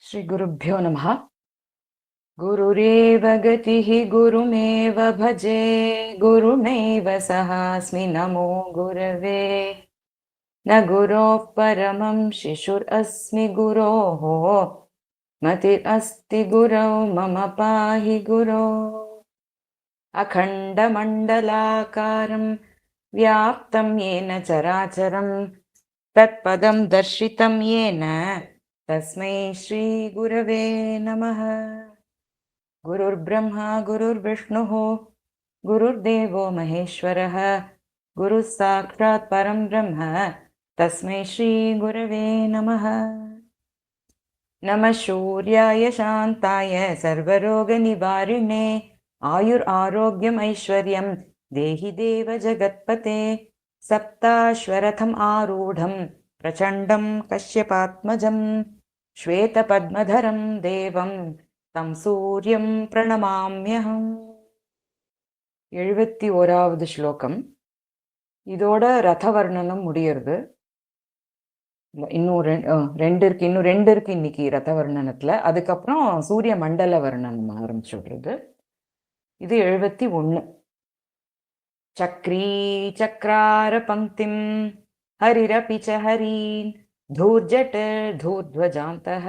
श्री गुरुभ्यो नमः। गुरुरेव गतिः गुरुमेव भजे गुरुणैव सहास्मि नमो गुरवे। न गुरोः परमं शिशुरस्मि गुरोः मतिरस्ति गुरौ मम पाहि गुरो। अखण्डमण्डलाकारं व्याप्तं येन चराचरं तत्पदं दर्शितं येन तस्मै श्रीगुरवे नमः। गुरुर्ब्रह्मा गुरुर्विष्णुः गुरुर्देवो महेश्वरः गुरुः साक्षात् परं ब्रह्म तस्मै श्रीगुरवे नमः। नमः शूर्याय शान्ताय सर्वरोगनिवारिणे आयुरारोग्यम् ऐश्वर्यं देहि देव जगत्पते। सप्ताश्वरथम् आरूढं प्रचण्डं कश्यपात्मजं श्वेतपद्मधरं देवं तं सूर्यं प्रणमाम्यहम्। 71வது ஸ்லோகம். இதோட ரதவர்ணனம் முடியறது. இன்னும் ரெண்டு இருக்கு இன்னைக்கு ரதவர்ணனத்துல. அதுக்கப்புறம் சூரிய மண்டல வர்ணனம் ஆரம்பிச்சுடுறது. இது 71. சக்ரீ சக்ரார பங்கிம் ஹரிரபி ச ஹரீன் धूर्जट धूर्ध्वजान्तः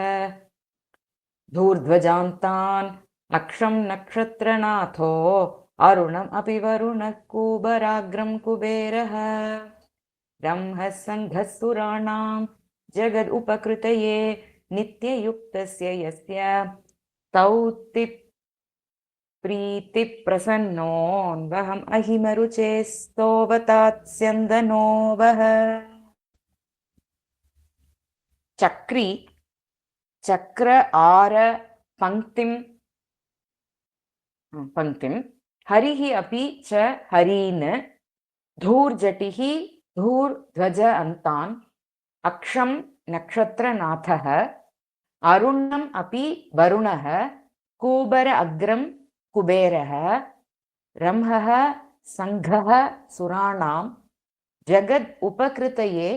धूर्ध्वजान्तान् अक्षं नक्षत्रनाथो अरुणम् अपि वरुणः कुबराग्रं कुबेरः ब्रह्मः सङ्घः सुराणां जगद् उपकृतये नित्ययुक्तस्य यस्य तौति प्रीतिप्रसन्नोऽन्वहम् अहिमरुचे स्तोवतात्स्यन्दनो वः। चक्री चक्र आर पंक्तिम हरिः अपि च हरीन् धूर्जटिः धूर्ध्वज अन्तान् अक्षं नक्षत्रनाथः अरुणम् अपि वरुणः कुबर अग्रं कुबेरः रंहः संघः सुराणां जगद् उपकृतये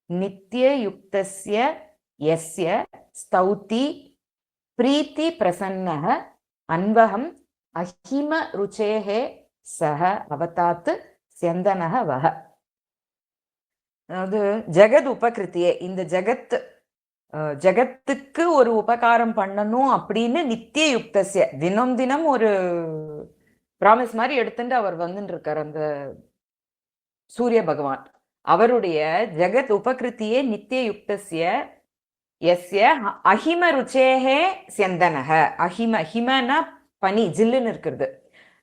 नित्ययुक्तस्य यस्य स्तौति प्रीति प्रसन्नः अन्वहम् अहिम रुचेः सह அவதாத் ஸ்யந்தனः वह. அதாவது ஜெகத் உபகிருத்தியே, இந்த ஜகத்துக்கு ஒரு உபகாரம் பண்ணணும் அப்படின்னு நித்திய யுக்தசிய தினம் தினம் ஒரு ப்ராமிஸ் மாதிரி எடுத்துட்டு அவர் வந்துட்டு இருக்கார் அந்த சூரிய பகவான். அவருடைய ஜெகத் உபகிருத்தியே நித்திய யுக்தசிய எஸ்ய அஹிம ருச்சேஹே ஸ்யந்தனஹ. அஹிம, ஹிமனா பனி, ஜில்லுன்னு இருக்கிறது.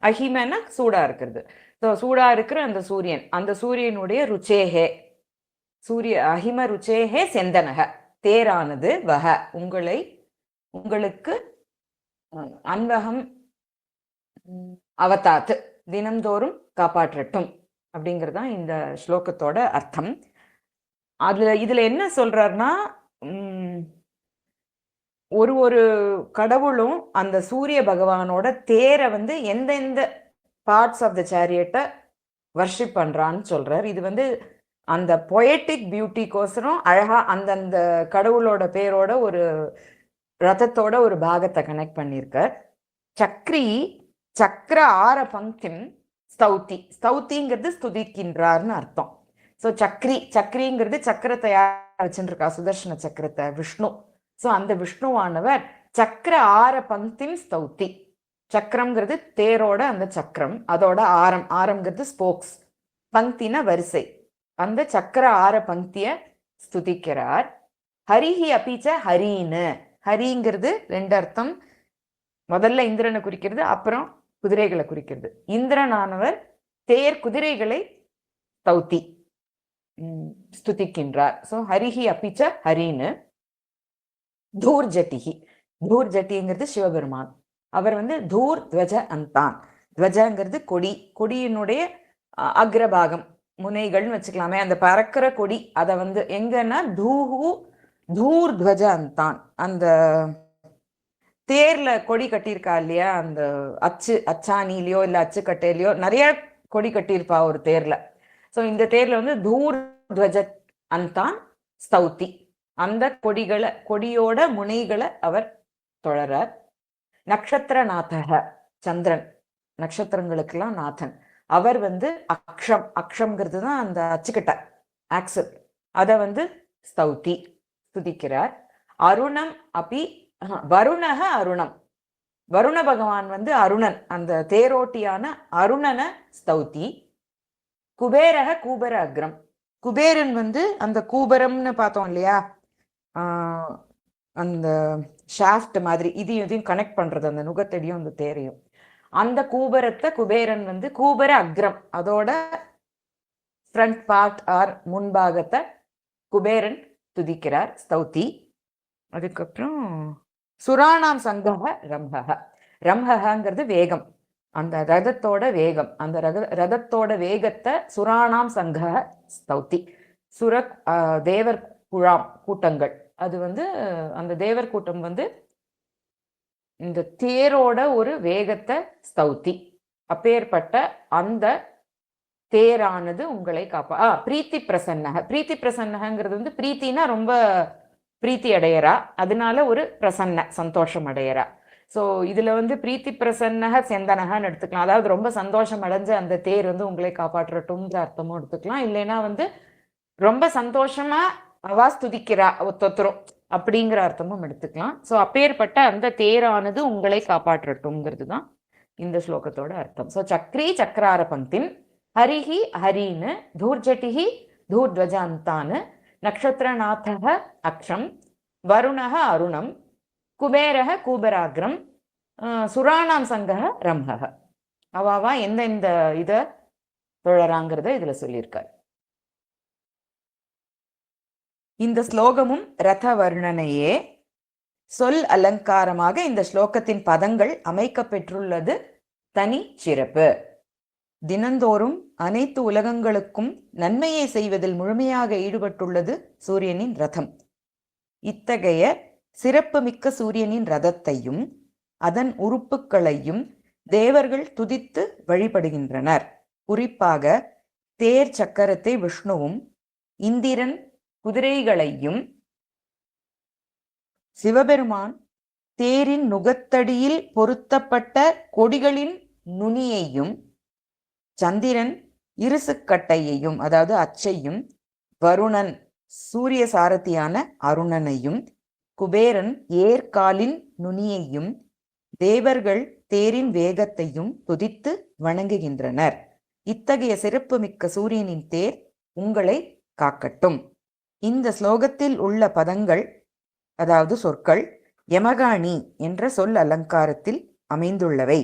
அஹிமனா சூடா இருக்கிறது. ஸோ சூடா இருக்கிற அந்த சூரியன், அந்த சூரியனுடைய ருச்சேஹே, சூரிய அஹிம ருச்சேஹே ஸ்யந்தனஹ, தேரானது வஹ, உங்களுக்கு அன்வகம் அவதாத்து, தினந்தோறும் காப்பாற்றட்டும் அப்படிங்கிறதான் இந்த ஸ்லோகத்தோட அர்த்தம். இதுல என்ன சொல்றாருன்னா, ஒரு கடவுளும் அந்த சூரிய பகவானோட தேரை எந்தெந்த பார்ட்ஸ் ஆஃப் த சேரியட்டை வர்ஷிப் பண்றான்னு சொல்றார். இது அந்த பொயட்டிக் பியூட்டிக்கோசரம் அழகா அந்தந்த கடவுளோட பேரோட ஒரு ரதத்தோட ஒரு பாகத்தை கனெக்ட் பண்ணியிருக்கார். சக்ரி சக்கர ஆர பங்கிம் ஸ்தௌதி, ஸ்தௌதிங்கிறது ஸ்துதிக்கின்றார்னு அர்த்தம். ஸோ சக்ரிங்கிறது சக்கரத்தை வச்சுருக்கா, சுதர்ஷன சக்கரத்தை, விஷ்ணு. ஸோ அந்த விஷ்ணுவானவர் சக்கர ஆர பங்கிம் ஸ்தௌதி. சக்கரம்ங்கிறது தேரோட அந்த சக்கரம், அதோட ஆரம்ங்கிறது ஸ்போக்ஸ், பங்கின வரிசை, அந்த சக்கர ஆர பங்கிய ஸ்துதிக்கிறார். ஹரிஹி அபிச்ச ஹரீன்னு, ஹரிங்கிறது ரெண்டு அர்த்தம். முதல்ல இந்திரனை குறிக்கிறது, அப்புறம் குதிரைகளை குறிக்கிறது. இந்திரனானவர் தேர் குதிரைகளை ஸ்தௌதி ஸ்துதிக்கின்றார். ஸோ ஹரிஹி அபிச்ச ஹரின்னு. தூர்ஜட்டிஹி, தூர்ஜட்டிங்கிறது சிவபெருமான். அவர் தூர் துவஜ அந்தான், துவஜங்கிறது கொடி, கொடியினுடைய அக்ரபாகம், முனைகள்னு வச்சுக்கலாமே, அந்த பறக்கிற கொடி. அதை எங்கன்னா தூர் துவஜ அந்தான், அந்த தேர்ல கொடி கட்டியிருக்கா இல்லையா, அந்த அச்சாணிலையோ இல்ல அச்சுக்கட்டையிலையோ நிறைய கொடி கட்டியிருப்பா ஒரு தேர்ல. ஸோ இந்த தேர்ல தூர் துவஜ அந்தான் ஸ்தௌதி, அந்த கொடியோட முனைகளை அவர் தொழறார். நக்ஷத்திரநாதக, சந்திரன், நட்சத்திரங்களுக்கெல்லாம் நாதன். அவர் அக்ஷம்ங்கிறது தான் அந்த அச்சுக்கட்டை, ஆக்சல். அதை ஸ்தௌதி, துதிக்கிறார். அருணம் அப்படி வருணக அருணம், வருண பகவான் அருணன், அந்த தேரோட்டியான அருணனை ஸ்தௌதி. குபேரக கூபர அக்ரம், குபேரன் அந்த கூபரம்னு பார்த்தோம் இல்லையா, அந்த ஷாஃப்ட் மாதிரி இதையும் கனெக்ட் பண்றது, அந்த நுகத்தடியும் அந்த தேரையும். அந்த கூபரத்தை குபேரன் கூபர அக்ரம், அதோட ஃப்ரண்ட் பார்ட் ஆர் முன்பாகத்தை குபேரன் துதிக்கிறார், ஸ்தௌதி. அதுக்கப்புறம் சுராணாம் சங்கக ரம்ஹக, ரம்ஹகங்கிறது வேகம், அந்த ரதத்தோட வேகம், அந்த ரதத்தோட வேகத்தை சுராணாம் சங்கக ஸ்தௌதி. தேவர் கூட்டங்கள், அது அந்த தேவர் கூட்டம் இந்த தேரோட ஒரு வேகத்தை ஸ்தௌதி. அப்பேற்பட்ட அந்த தேரானது உங்களை பிரீத்தி பிரசன்னக, பிரீத்தி பிரசன்னகங்கிறது பிரீத்தினா ரொம்ப பிரீத்தி அடையறா, அதனால ஒரு பிரசன்ன, சந்தோஷம் அடையறா. ஸோ இதுல பிரீத்தி பிரசன்னக செந்தனகன்னு எடுத்துக்கலாம். அதாவது ரொம்ப சந்தோஷம் அடைஞ்ச அந்த தேர் உங்களை காப்பாற்றட்டும்ன்ற அர்த்தமும் எடுத்துக்கலாம். இல்லைன்னா ரொம்ப சந்தோஷமா அவா ஸ்துதிக்கிறா ஒத்தொத்தரும் அப்படிங்கிற அர்த்தமும் எடுத்துக்கலாம். ஸோ அப்பேற்பட்ட அந்த தேரானது உங்களை காப்பாற்றட்டும்ங்கிறது தான் இந்த ஸ்லோகத்தோட அர்த்தம். ஸோ சக்ரி சக்கரார பங்கின், ஹரிஹி ஹரின்னு, தூர்ஜட்டிஹி தூர்த்வஜாந்தான்னு, நக்ஷத்திரநாதக அக்ஷம், வருணக அருணம், குபேரக கூபராக்ரம், சுராணாம் சங்கக ரம்ஹக. அவாவா எந்த இதை தொழறாங்கிறத இதுல சொல்லியிருக்காரு. இந்த ஸ்லோகமும் ரத வர்ணனையே. சொல் அலங்காரமாக இந்த ஸ்லோகத்தின் பதங்கள் அமைக்கப்பெற்றுள்ளது தனி சிறப்பு. தினந்தோறும் அனைத்து உலகங்களுக்கும் நன்மையை செய்வதில் முழுமையாக ஈடுபட்டுள்ளது சூரியனின் ரதம். இத்தகைய சிறப்பு மிக்க சூரியனின் ரதத்தையும் அதன் உறுப்புகளையும் தேவர்கள் துதித்து வழிபடுகின்றனர். குறிப்பாக தேர் சக்கரத்தை விஷ்ணுவும், இந்திரன் குதிரைகளையும், சிவபெருமான் தேரின் நுகத்தடியில் பொருத்தப்பட்ட கொடிகளின் நுனியையும், சந்திரன் இருசுக்கட்டையையும் அதாவது அச்சையும், வருணன் சூரிய சாரதியான அருணனையும், குபேரன் ஏர்காலின் நுனியையும், தேவர்கள் தேரின் வேகத்தையும் துதித்து வணங்குகின்றனர். இத்தகைய சிறப்புமிக்க சூரியனின் தேர் உங்களை காக்கட்டும். இந்த ஸ்லோகத்தில் உள்ள பதங்கள் அதாவது சொற்கள் யமகாணி என்ற சொல் அலங்காரத்தில் அமைந்துள்ளவை.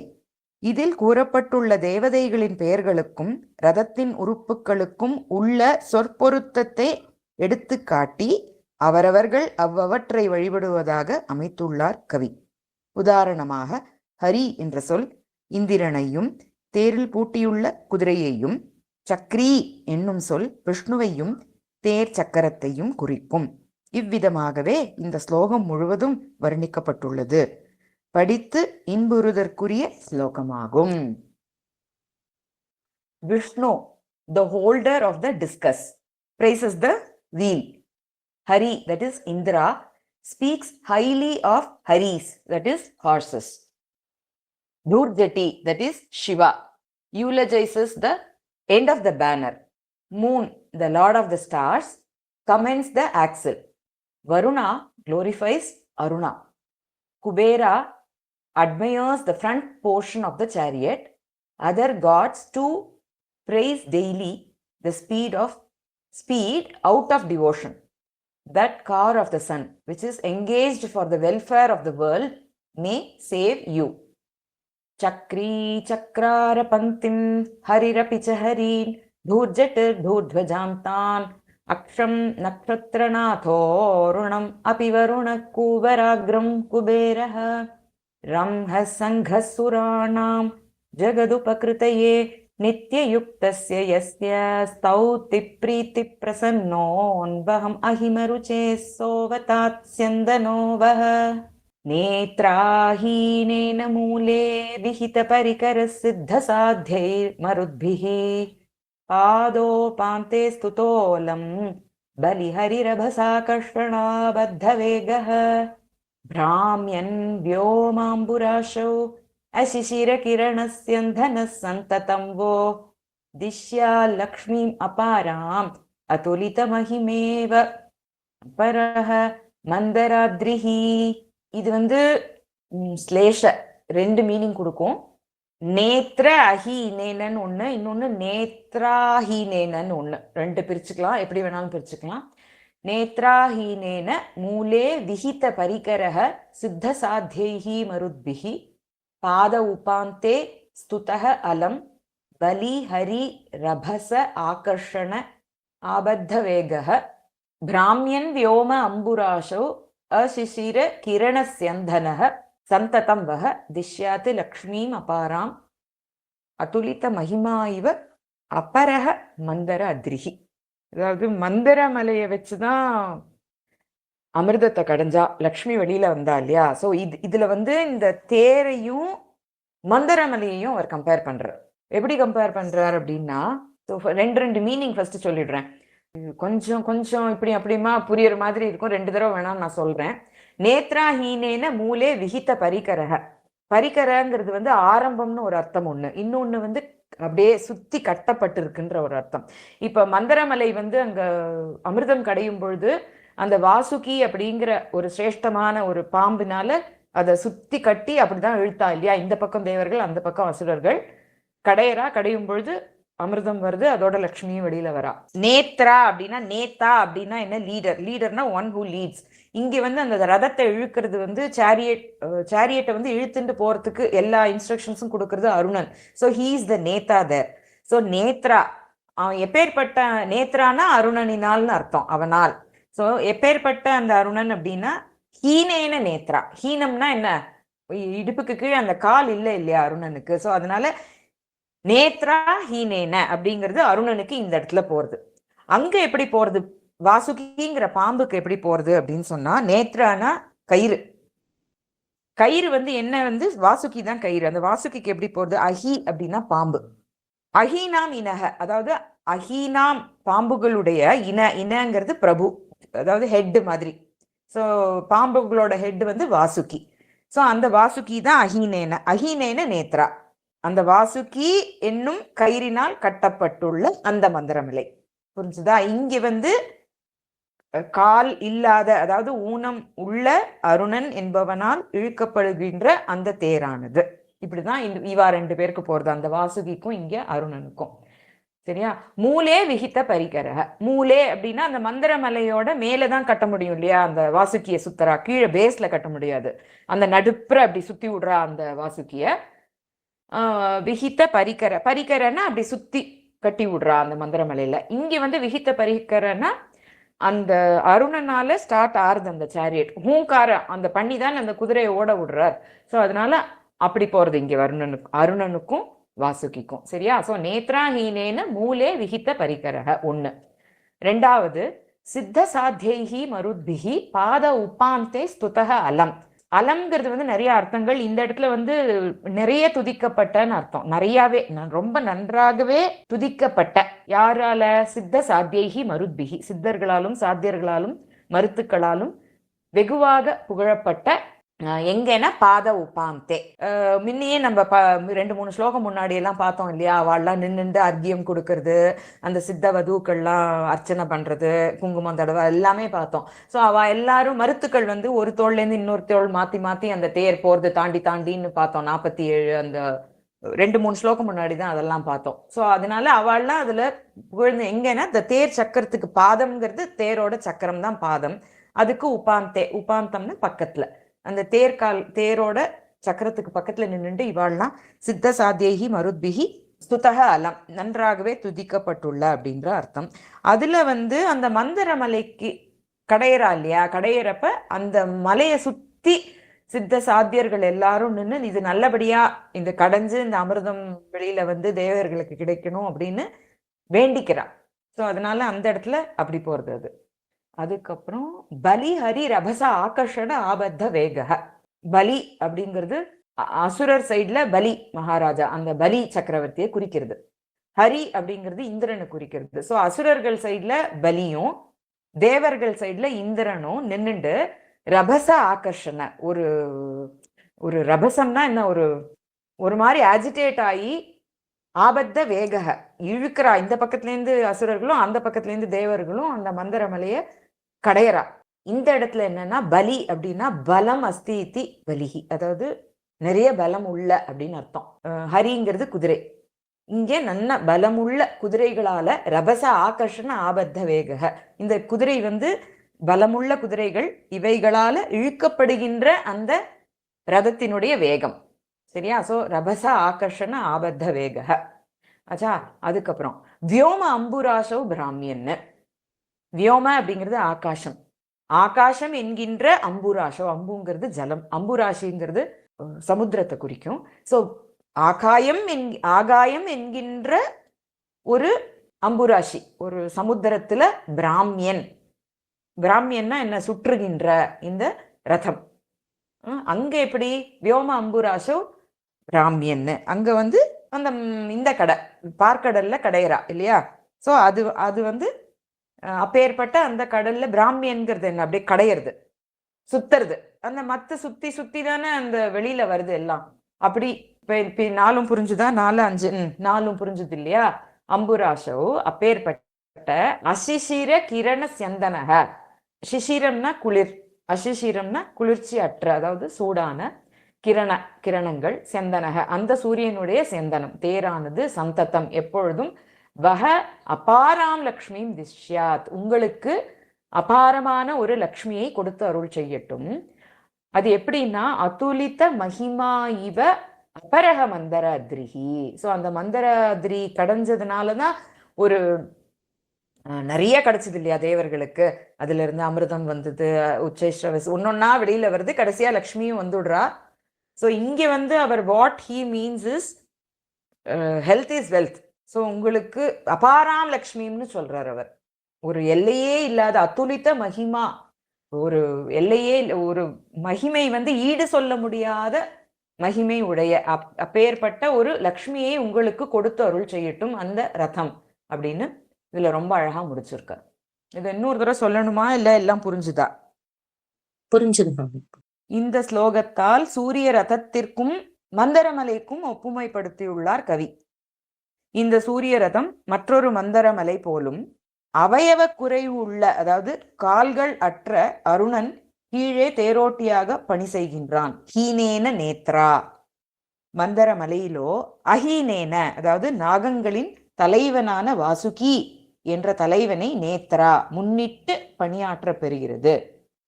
இதில் கூறப்பட்டுள்ள தேவதைகளின் பெயர்களுக்கும் ரதத்தின் உறுப்புகளுக்கும் உள்ள சொற்பொருத்தத்தை எடுத்து காட்டி அவரவர்கள் அவ்வவற்றை வழிபடுவதாக அமைத்துள்ளார் கவி. உதாரணமாக ஹரி என்ற சொல் இந்திரனையும் தேரில் பூட்டியுள்ள குதிரையையும், சக்ரி என்னும் சொல் விஷ்ணுவையும் தேர் சக்கரத்தையும் குறிக்கும். இவ்விதமாகவே இந்த ஸ்லோகம் முழுவதும் வர்ணிக்கப்பட்டுள்ளது. படித்து இன்புறுதற்குரிய ஸ்லோகமாகும். Vishnu, the holder of the discus, praises the wheel. Hari, that is Indra, speaks highly of Haris, that is horses. Durjati, that is Shiva, eulogizes the end of the banner. Moon, the lord of the stars, commends the axle. Varuna glorifies Aruna. Kubera admires the front portion of the chariot. Other gods too praise daily the speed out of devotion. That car of the sun, which is engaged for the welfare of the world, may save you. Chakri chakrara pantim harirapicha harin dhurjatir dhurdhvajantan அக்ஷம் நக்ஷத்ரநாதோருணம் அபிவருண கூவராக்ரம் குபேரஹ ரம்ஹ சங்கசுராணாம் ஜகதுபக்ருதயே நித்யயுக்தஸ்ய யஸ்ய ஸ்தௌதி Preethi பிரசன்னோன்வஹம் அஹிமருச்சே சோவதாத்ஸ்யந்தனோவஹ நேத்ராஹீனேன Mule விஹித பரிகர சித்த சாத்யை மருத்பிஹி பாதோபாந்தே ஸ்துதோலம் बलिहरिरभसाकर्षणाबद्ध वेगः भ्राम्यन् व्योमाम्बुराशौ अशिशिरकिरणस्यन्धनः सन्ततं वो दिश्या लक्ष्मीम् अपाराम् अतुलितमहिमेव परः மந்தராத்ரிஹி. இது வந்து ஸ்லேஷ ரெண்டு meaning கொடுக்கும். நேத்ர அஹீனேனன்னு ஒண்ணு, இன்னொன்னு நேத்ராஹீனேனன்னு ஒண்ணு. ரெண்டு பிரிச்சுக்கலாம், எப்படி வேணாலும் பிரிச்சுக்கலாம். நேத்ராஹீனேன மூலே விஹித பரிகரஹ சித்த சாத்தியைஹி மருத்பிஹி பாத உபாந்தே ஸ்துதஹ அலம் பலி ஹரி ரபச ஆகர்ஷண ஆபத்த வேகஹ பிராமியன் வியோம அம்புராசோ அசிசிர கிரணஸ்யந்தனஹ சந்ததம் வஹ திஷ்யாத் லக்ஷ்மீம் அபாராம் அதுலித மகிமா இவ அபரஹ மந்தர அத்ரிஹி. அதாவது மந்தர மலையை வச்சுதான் அமிர்தத்தை கடைஞ்சா லக்ஷ்மி வெளியில வந்தா இல்லையா. ஸோ இதுல வந்து இந்த தேரையும் மந்தர மலையையும் அவர் கம்பேர் பண்றார். எப்படி கம்பேர் பண்றார் அப்படின்னா, ரெண்டு மீனிங் ஃபர்ஸ்ட் சொல்லிடுறேன். கொஞ்சம் கொஞ்சம் இப்படி அப்படிமா புரியற மாதிரி இருக்கும், ரெண்டு தடவை வேணாம் நான் சொல்றேன். நேத்ராஹீனேன மூலே விஹித பரிகரக. பரிகரங்கிறது வந்து ஆரம்பம்னு ஒரு அர்த்தம் ஒண்ணு, இன்னொன்னு வந்து அப்படியே சுத்தி கட்டப்பட்டு இருக்குன்ற ஒரு அர்த்தம். இப்ப மந்தரமலை வந்து அங்க அமிர்தம் கடையும் பொழுது அந்த வாசுகி அப்படிங்கிற ஒரு சிரேஷ்டமான ஒரு பாம்பினால அதை சுத்தி கட்டி அப்படிதான் இழுத்தா இல்லையா. இந்த பக்கம் தேவர்கள், அந்த பக்கம் அசுரர்கள். கடையும் பொழுது அமிர்தம் வருது, அதோட லக்ஷ்மியும் வெளியில வரா. நேத்ரா அப்படின்னா, நேதா அப்படின்னா என்ன, லீடர். லீடர்னா ஒன் ஹூ லீட்ஸ். இங்க வந்து அந்த ரதத்தை இழுக்கிறது வந்து சேரியட்டை வந்து இழுத்துட்டு போறதுக்கு எல்லா இன்ஸ்ட்ரக்ஷன்ஸும் கொடுக்கறது Arunan. So he is the neta there. So நேத்ரா, அவன் எப்பேற்பட்ட நேத்ரானா அருணனினால்னு அர்த்தம், அவனால். ஸோ எப்பேற்பட்ட அந்த அருணன் அப்படின்னா ஹீனேன நேத்ரா. ஹீனம்னா என்ன, இடுப்புக்கு கீழே அந்த கால் இல்லை இல்லையா அருணனுக்கு. ஸோ அதனால நேத்ரா ஹீனேன அப்படிங்கிறது அருணனுக்கு இந்த இடத்துல போறது. அங்க எப்படி போறது, வாசுகிங்கிற பாம்புக்கு எப்படி போறது அப்படின்னு சொன்னா, நேத்ரானா கயிறு. கயிறு வந்து என்ன, வந்து வாசுகி தான் கயிறு. அந்த வாசுகிக்கு எப்படி போறது, அஹி அப்படின்னா பாம்பு. அஹீனாம் இனக, அதாவது அஹீனாம் பாம்புகளுடைய இனங்கிறது பிரபு, அதாவது ஹெட் மாதிரி. ஸோ பாம்புகளோட ஹெட் வந்து வாசுகி. ஸோ அந்த வாசுகி தான் அஹீனேன. அஹீனேன நேத்ரா, அந்த வாசுகி என்னும் கயிறினால் கட்டப்பட்டுள்ள அந்த மந்திரமிலை. புரிஞ்சுதா. இங்க வந்து கால் இல்லாத, அதாவது ஊனம் உள்ள அருணன் என்பவனால் இழுக்கப்படுகின்ற அந்த தேரானது. இப்படிதான் இவா ரெண்டு பேருக்கு போறது, அந்த வாசுகிக்கும் இங்க அருணனுக்கும். சரியா. மூலே விஹித பரிகரக. மூலே அப்படின்னா அந்த மந்திரமலையோட மேலதான் கட்ட முடியும் இல்லையா அந்த வாசுகிய சுத்தரா, கீழே பேஸ்ல கட்ட முடியாது. அந்த நடுப்புற அப்படி சுத்தி விடுறா அந்த வாசுகிய. விஹித பரிகர, பரிகரன்னா அப்படி சுத்தி கட்டி விடுறா அந்த மந்திரமலையில. இங்க வந்து விஹித பரிகரன்னா அந்த அருணனால ஸ்டார்ட் ஆறுது அந்த சேரியட். ஹூங்காரம் அந்த பண்ணிதான் அந்த குதிரையை ஓட விடுறார். ஸோ அதனால அப்படி போறது இங்க அருணனுக்கும் வாசுகிக்கும். சரியா. ஸோ நேத்ராஹீனேன மூலே விஹித பரிகரக ஒண்ணு. ரெண்டாவது, சித்த சாத்தியைஹி மருத்பிஹி பாத உபாந்தே ஸ்துதஹ அலம். அலம்ங்கிறது வந்து நிறைய அர்த்தங்கள். இந்த இடத்துல வந்து நிறைய துதிக்கப்பட்டன்னு அர்த்தம். நிறையாவே, ரொம்ப நன்றாகவே துதிக்கப்பட்ட. யாரால, சித்த சாத்தியைஹி மருத்பிஹி, சித்தர்களாலும் சாத்தியர்களாலும் மருத்துக்களாலும் வெகுவாக புகழப்பட்ட. எங்கன்னா பாத உபாந்தே. முன்னையே நம்ம 2-3 ஸ்லோகம் முன்னாடி எல்லாம் பார்த்தோம் இல்லையா, அவள்லாம் நின்று அர்க்கியம் கொடுக்கறது, அந்த சித்த வதுக்கள்லாம் அர்ச்சனை பண்றது, குங்குமம் தடவை எல்லாமே பார்த்தோம். ஸோ அவ எல்லாரும் மருத்துக்கள் வந்து ஒரு தோள்லேருந்து இன்னொரு தோள் மாத்தி மாத்தி அந்த தேர் போறது தாண்டின்னு பார்த்தோம். 47 அந்த 2-3 ஸ்லோகம் முன்னாடி தான் அதெல்லாம் பார்த்தோம். ஸோ அதனால அவள்லாம் அதுல புகழ்ந்து, எங்கன்னா இந்த தேர் சக்கரத்துக்கு பாதம்ங்கிறது தேரோட சக்கரம் தான் பாதம். அதுக்கு உபாந்தே, உபாந்தம்னு பக்கத்துல அந்த தேரோட சக்கரத்துக்கு பக்கத்துல நின்றுட்டு இவாள்லாம் சித்த சாத்தியைஹி மருத்பிஹி ஸ்துதஹ அலம், நன்றாகவே துதிக்கப்பட்டுள்ள அப்படின்ற அர்த்தம். அதுல வந்து அந்த மந்திரமலைக்கு கடையறா இல்லையா, கடையறப்ப அந்த மலையை சுத்தி சித்த சாத்தியர்கள் எல்லாரும் நின்று இது நல்லபடியா இந்த கடைஞ்சு இந்த அமிர்தம் வெளியில வந்து தேவர்களுக்கு கிடைக்கணும் அப்படின்னு வேண்டிக்கிறான். ஸோ அதனால அந்த இடத்துல அப்படி போறது அது. அதுக்கப்புறம் பலி ஹரி ரபச ஆகர்ஷண ஆபத்த வேக. பலி அப்படிங்கிறது அசுரர் சைட்ல பலி மகாராஜா, அந்த பலி சக்கரவர்த்தியை குறிக்கிறது. ஹரி அப்படிங்கிறது இந்திரனை குறிக்கிறது. ஸோ அசுரர்கள் சைட்ல பலியும், தேவர்கள் சைட்ல இந்திரனும் நின்னுண்டு ரபச ஆகர்ஷண, ஒரு ஒரு ரபசம்னா என்ன, ஒரு மாதிரி ஆஜிடேட் ஆகி ஆபத்த வேக இழுக்கிறா. இந்த பக்கத்துல இருந்து அசுரர்களும் அந்த பக்கத்துல இருந்து தேவர்களும் அந்த மந்தரமலைய கடையறா. இந்த இடத்துல என்னன்னா பலி அப்படின்னா பலம் அஸ்தி இத்தி பலிஹி, அதாவது நிறைய பலம் உள்ள அப்படின்னு அர்த்தம். ஹரிங்கிறது குதிரை. இங்கே நல்ல பலமுள்ள குதிரைகளால ரபச ஆகர்ஷண ஆபத்த வேக, இந்த குதிரை பலமுள்ள குதிரைகள், இவைகளால இழுக்கப்படுகின்ற அந்த ரதத்தினுடைய வேகம். சரியா? சோ ரபச ஆகர்ஷண ஆபத்த வேக. ஆச்சா, அதுக்கப்புறம் வியோம அம்புராசவ் பிராமியன்னு. வியோம அப்படிங்கிறது ஆகாசம். ஆகாசம் என்கின்ற அம்புராசோ, அம்புங்கிறது ஜலம், அம்புராசிங்கிறது சமுத்திரத்தை குறிக்கும். சோ ஆகாயம் என்கின்ற ஒரு அம்புராசி, ஒரு சமுத்திரத்துல பிராமியன். பிராமியன்னா என்ன? சுற்றுகின்ற இந்த ரதம். அங்க எப்படி வியோம அம்புராசோ பிராமியன்னு, அங்க அந்த இந்த கடை பார்க்கடல்ல கடையறா இல்லையா? சோ அது அப்பேற்பட்ட அந்த கடல்ல பிராமியன்கிறது என்ன? அப்படியே கடையிறது, சுத்துறது. அந்த மத்த சுத்தி தானே அந்த வெளியில வருது எல்லாம். அப்படி நாலும் புரிஞ்சுதா? 4 5 நாலும் புரிஞ்சுது இல்லையா? அம்புராசோ அப்பேற்பட்ட அசிசிர கிரண சந்தனக. சிசிரம்னா குளிர், அசிசிரம்னா குளிர்ச்சி அற்ற, அதாவது சூடான. கிரணங்கள் செந்தனக, அந்த சூரியனுடைய செந்தனம், தேரானது சந்ததம் எப்பொழுதும். வக அபாராம் லக்ஷ்மியும் திஷ்யாத், உங்களுக்கு அபாரமான ஒரு லக்ஷ்மியை கொடுத்து அருள் செய்யட்டும். அது எப்படின்னா அதுலித மகிமா இவ அபரக மந்தர அத்ரிஹி. ஸோ அந்த மந்தர அத்ரி கடைஞ்சதுனாலதான் ஒரு நிறைய கிடைச்சது இல்லையா தேவர்களுக்கு. அதுல இருந்து அமிர்தம் வந்தது, உச்சைஸ்ரவஸ் ஒன்னொன்னா வெளியில வருது, கடைசியா லக்ஷ்மியும் வந்துடுறா. ஸோ இங்க அவர் what he means is health is wealth. So உங்களுக்கு அபாராம் லக்ஷ்மின்னு சொல்றார் அவர். ஒரு எல்லையே இல்லாத அதுலித மகிமா, ஒரு எல்லையே, ஒரு மகிமை ஈடு சொல்ல முடியாத மகிமை உடைய அப்பேற்பட்ட ஒரு லக்ஷ்மியை உங்களுக்கு கொடுத்து அருள் செய்யட்டும் அந்த ரதம் அப்படின்னு இதுல ரொம்ப அழகா முடிச்சிருக்கார். இது இன்னொரு தடவை சொல்லணுமா, இல்ல எல்லாம் புரிஞ்சுதா? புரிஞ்சுது. இந்த ஸ்லோகத்தால் சூரிய ரதத்திற்கும் மந்தரமலைக்கும் ஒப்புமைப்படுத்தியுள்ளார் கவி. இந்த சூரிய ரதம் மற்றொரு மந்தரமலை போலும் அவயவ குறைவு உள்ள, அதாவது கால்கள் அற்ற அருணன் கீழே தேரோட்டியாக பணி செய்கின்றான். ஹீனேன நேத்ரா. மந்தரமலையிலோ அஹீனேன, அதாவது நாகங்களின் தலைவனான வாசுகி என்ற தலைவனை நேத்ரா முன்னிட்டு பணியாற்ற பெறுகிறது.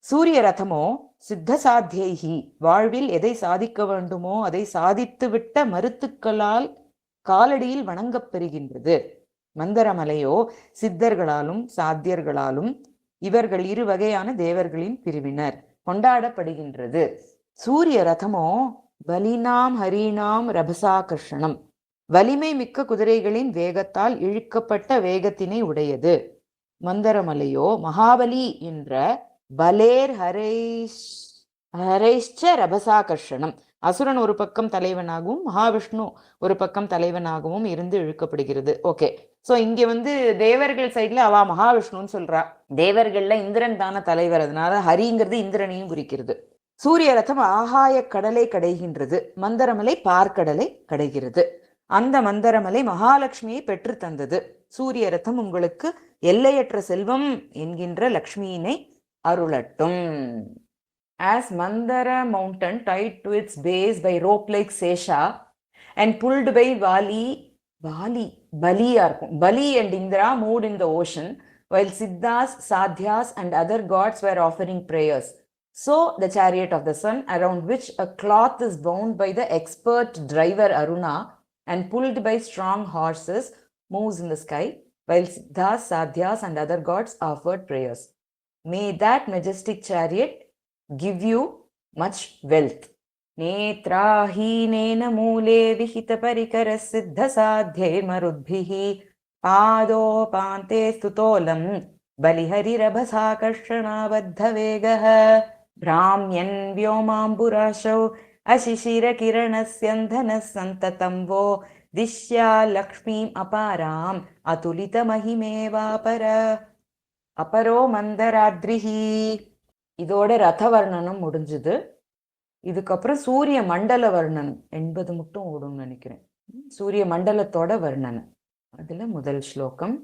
சூரிய ரதமோ சித்த சாத்தியைகி, வாழ்வில் எதை சாதிக்க வேண்டுமோ அதை சாதித்துவிட்ட மருத்துக்களால் காலடியில் வணங்கப் பெறுகின்றது. மந்தரமலையோ சித்தர்களாலும் சாத்தியர்களாலும், இவர்கள் 2 வகையான தேவர்களின் பிரிவினர், கொண்டாடப்படுகின்றது. சூரிய ரதமோ பலினாம் ஹரிணாம் ரபசாகர்ஷணம், வலிமை மிக்க குதிரைகளின் வேகத்தால் இழுக்கப்பட்ட வேகத்தினை உடையது. மந்தரமலையோ மகாபலி என்ற பலேர் ஹரைஷ்ச ரபசாகர்ஷணம், அசுரன் ஒரு பக்கம் தலைவனாகவும் மகாவிஷ்ணு ஒரு பக்கம் தலைவனாகவும் இருந்து இழுக்கப்படுகிறது. ஓகே, சோ இங்க தேவர்கள் சைட்ல அவ மகாவிஷ்ணுன்னு சொல்றா. தேவர்கள்ல இந்திரன் தான தலைவர், அதனால ஹரிங்கிறது இந்திரனையும் குறிக்கிறது. சூரிய ரதம் ஆகாய கடலை கடைகின்றது, மந்தரமலை பார்க்கடலை கடைகிறது. அந்த மந்தரமலை மகாலட்சுமியை பெற்று தந்தது. சூரிய ரதம் உங்களுக்கு எல்லையற்ற செல்வம் என்கின்ற லக்ஷ்மியினை அருளட்டும். As Mandara mountain tied to its base by rope like Sesha and pulled by Bali and Indra moved in the ocean while Siddhas, Sadhyas and other gods were offering prayers. So the chariot of the sun, around which a cloth is bound by the expert driver Aruna and pulled by strong horses, moves in the sky while Siddhas, Sadhyas and other gods offered prayers. May that majestic chariot give you much wealth. नेत्राहीनेन मूले विहित परिकर सिद्ध साध्ये मरुद्भिः पादोपान्ते स्तुतोलं बलिहरिरभसाकर्षणाबद्ध वेगः भ्राम्यन् व्योमाम्बुराशौ अशिशिर किरणस्यन्धनः सन्ततं वो दिश्या लक्ष्मीम् अपाराम् अतुलित महिमेवापर. அபரோ மந்தராத்ரிஹி. இதோட ரத வர்ணனம் முடிஞ்சுது. இதுக்கப்புறம் சூரிய மண்டல வர்ணனம் 80 மட்டும் ஓடும்னு நினைக்கிறேன். சூரிய மண்டலத்தோட வர்ணனம். அதுல முதல் ஸ்லோகம்.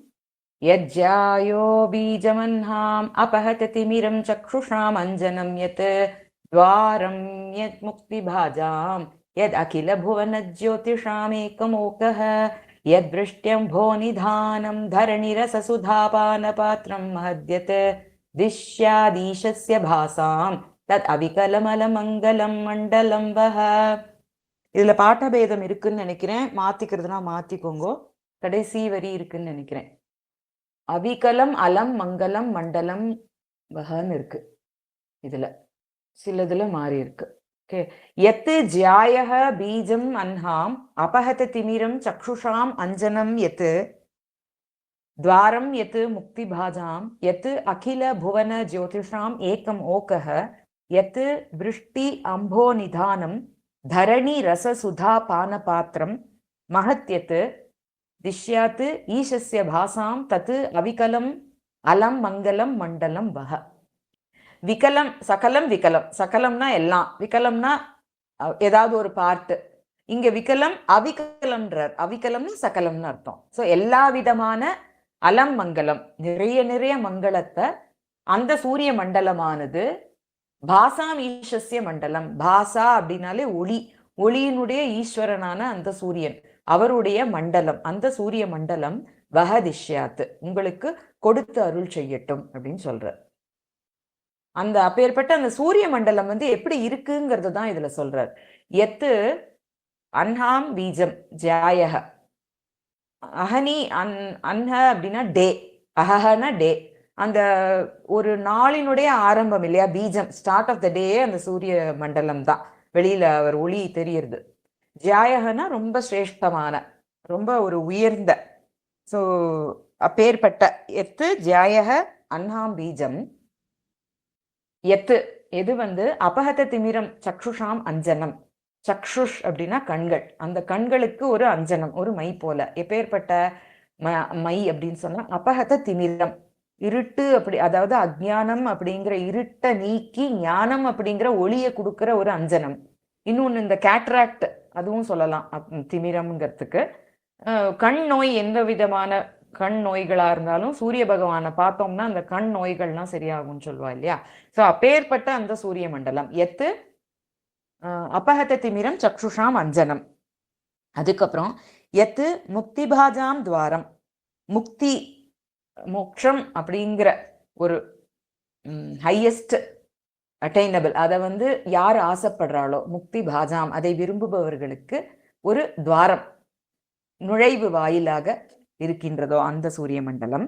யஜ்ஜாயோ பீஜமன்ஹாம் அபஹததிமிரம் சக்ஷுஷாம் அஞ்சனம் யத் द्वारं यत् मुक्तिभाजां यद् अखिल भुवन ज्योतिषामेकमोकः यद्वृष्ट्यम्भो निधानं धरणिरससुधापानपात्रं महद्यत् दिश्यादीशस्य भासां तत् अविकलमलमङ्गलं மண்டலம் வஹ. இதுல பாட்டபேதம் இருக்குன்னு நினைக்கிறேன். மாத்திக்கிறதுனா மாத்திக்கோங்கோ. கடைசி வரி இருக்குன்னு நினைக்கிறேன். அவிகலம் அலம் மங்கலம் மண்டலம் வஹன்னு இருக்கு. இதுல சிலதுல மாறி இருக்கு. ஓகே. யத் ஜ்யாயஹ பீஜம் அன்ஹாம் அபஹத திமிரம் சக்ஷுஷாம் அஞ்சனம் யத் द्वारं यत् मुक्तिभाजां यत् अखिल भुवन ज्योतिषाम् एकम् ओकः यत् वृष्टि अम्भो निधानं धरणि रस सुधा पानपात्रं महत् यत् दिश्यात् ईशस्य भासां तत् अविकलम् अलं मङ्गलं मण्डलं वह. விகலம் சகலம் விகலம். சகலம்னா எல்லாம், விகலம்னா ஏதாவது ஒரு பார்ட். இங்க விகலம் அவிகலம்ன்றார். அவிகலம்னு சகலம்னு அர்த்தம். ஸோ எல்லா விதமான அலம் மங்கலம், நிறைய நிறைய மங்களத்தை அந்த சூரிய மண்டலமானது பாசாம் ஈஷஸ்ய மண்டலம். பாசா அப்படின்னாலே ஒளி, ஒளியினுடைய ஈஸ்வரனான அந்த சூரியன், அவருடைய மண்டலம், அந்த சூரிய மண்டலம் வஹதிஷ்யாத்து உங்களுக்கு கொடுத்து அருள் செய்யட்டும் அப்படின்னு சொல்றார். அந்த அப்பேற்பட்ட அந்த சூரிய மண்டலம் எப்படி இருக்குங்கிறது தான் இதுல சொல்றார். எத்து அன்ஹாம் பீஜம் ஜாயக அஹனி அன்ஹ அப்படின்னா டே, அஹனா டே, அந்த ஒரு நாளினுடைய ஆரம்பம் இல்லையா, பீஜம், ஸ்டார்ட் ஆஃப் த டே அந்த சூரிய மண்டலம் தான். வெளியில அவர் ஒளி தெரியுது. ஜாயகனா ரொம்ப சிரேஷ்டமான, ரொம்ப ஒரு உயர்ந்த. ஸோ அப்பேற்பட்ட எத்து ஜாயக அன்ஹாம் பீஜம் எத்து எது அபஹத திமிரம் சக்ஷுஷாம் அஞ்சனம். சக்ஷுஷ் அப்படின்னா கண்கள், அந்த கண்களுக்கு ஒரு அஞ்சனம், ஒரு மை போல. எப்பேற்பட்ட மை அப்படின்னு சொன்னா அபஹத திமிரம், இருட்டு அப்படி, அதாவது அஜ்ஞானம் அப்படிங்கிற இருட்டை நீக்கி ஞானம் அப்படிங்கிற ஒளியை கொடுக்கிற ஒரு அஞ்சனம். இன்னொன்னு இந்த கேட்ராக்ட், அதுவும் சொல்லலாம் திமிரம்ங்கிறதுக்கு. கண் நோய், எந்த விதமான கண் நோய்களா இருந்தாலும் சூரிய பகவானை பார்த்தோம்னா அந்த கண் நோய்கள்லாம் சரியாகும்னு சொல்லுவா இல்லையா. சோ அப்பேற்பட்ட அந்த சூரிய மண்டலம் எத்து அபஹத திமிரம் சக்ஷுஷாம் அஞ்சனம். அதுக்கப்புறம் எத்து முக்திபாஜாம் துவாரம், முக்தி மோட்சம் அப்படிங்கிற ஒரு ஹையஸ்ட் அட்டைனபிள், அதை யார் ஆசைப்படுறாளோ, முக்தி பாஜாம் அதை விரும்புபவர்களுக்கு ஒரு துவாரம், நுழைவு வாயிலாக இருக்கின்றதோ அந்த சூரிய மண்டலம்.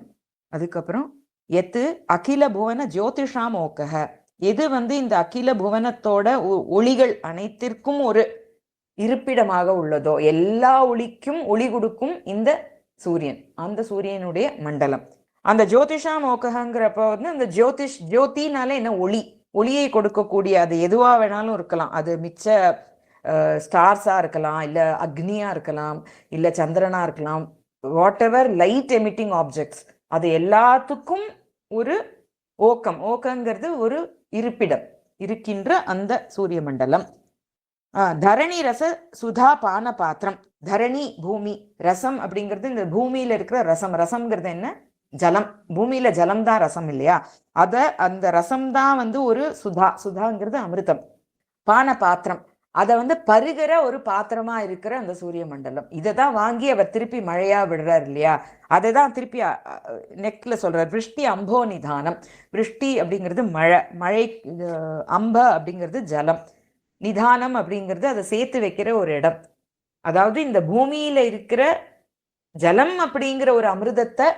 அதுக்கப்புறம் எத்து அகில புவன ஜோதிஷாம் ஓக்கக, எது இந்த அகில புவனத்தோட ஒளிகள் அனைத்திற்கும் ஒரு இருப்பிடமாக உள்ளதோ, எல்லா ஒளிக்கும் ஒளி கொடுக்கும் இந்த சூரியன், அந்த சூரியனுடைய மண்டலம். அந்த ஜோதிஷாம் ஓக்ககங்கிறப்ப அந்த ஜோதிஷ், ஜோதினாலே என்ன, ஒளி, ஒளியை கொடுக்கக்கூடிய, அது எதுவா வேணாலும் இருக்கலாம். அது மிச்ச ஸ்டார்ஸா இருக்கலாம், இல்ல அக்னியா இருக்கலாம், இல்ல சந்திரனா இருக்கலாம், what ever light emitting objects, அது எல்லாத்துக்கும் ஒரு ஓக்கம், ஓக்கங்கிறது ஒரு இருப்பிடம் இருக்கின்ற அந்த சூரிய மண்டலம். தரணி ரச சுதா பான பாத்திரம், தரணி பூமி, ரசம் அப்படிங்கிறது இந்த பூமியில இருக்கிற ரசம். ரசம்ங்கிறது என்ன, ஜலம். பூமியில ஜலம் தான் ரசம் இல்லையா, அந்த ரசம் தான் ஒரு சுதா, சுதாங்கிறது அமிர்தம். பான பாத்திரம், அதை பருகிற ஒரு பாத்திரமா இருக்கிற அந்த சூரிய மண்டலம். இதை தான் வாங்கி அவர் திருப்பி மழையா விடுறார் இல்லையா, அதை தான் திருப்பி நெக்ல சொல்றார். விருஷ்டி அம்போ நிதானம், விருஷ்டி அப்படிங்கிறது மழை, மழை, அம்ப அப்படிங்கிறது ஜலம், நிதானம் அப்படிங்கிறது அதை சேர்த்து வைக்கிற ஒரு இடம். அதாவது இந்த பூமியில இருக்கிற ஜலம் அப்படிங்கிற ஒரு அமிர்தத்தை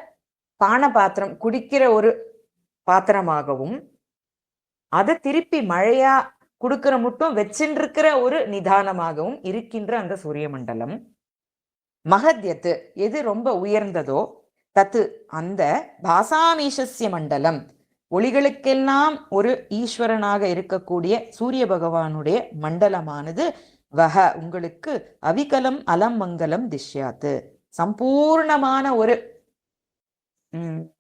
பான பாத்திரம், குடிக்கிற ஒரு பாத்திரமாகவும், அதை திருப்பி மழையா கொடுக்கிற மட்டும் வச்சின்றிருக்கிற ஒரு நிதானமாகவும் இருக்கின்ற அந்த சூரிய மண்டலம். மகத்யத்து, எது ரொம்ப உயர்ந்ததோ, தத்து அந்த பாசாமீஷஸ்ய மண்டலம், ஒளிகளுக்கெல்லாம் ஒரு ஈஸ்வரனாக இருக்கக்கூடிய சூரிய பகவானுடைய மண்டலமானது வஹ உங்களுக்கு அவிகலம் அலம் மங்கலம் திஷ்யாத்து, சம்பூர்ணமான ஒரு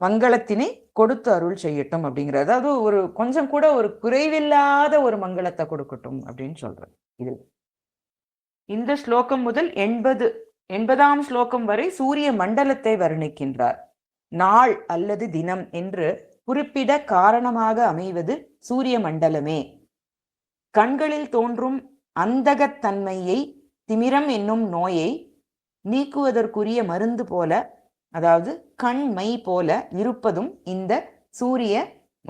மங்களத்தினை கொடுத்து அருள் செய்யட்டும் அப்படிங்கிறது. அதாவது ஒரு கொஞ்சம் கூட ஒரு குறைவில்லாத ஒரு மங்களத்தை கொடுக்கட்டும் அப்படின்னு சொல்றது. இது இந்த ஸ்லோகம் முதல் 80ஆம் ஸ்லோகம் வரை சூரிய மண்டலத்தை வர்ணிக்கின்றார். நாள் அல்லது தினம் என்று குறிப்பிட காரணமாக அமைவது சூரிய மண்டலமே. கண்களில் தோன்றும் அந்தகத்தன்மையை, திமிரம் என்னும் நோயை நீக்குவதற்குரிய மருந்து போல, அதாவது கண்மை போல இருப்பதும் இந்த சூரிய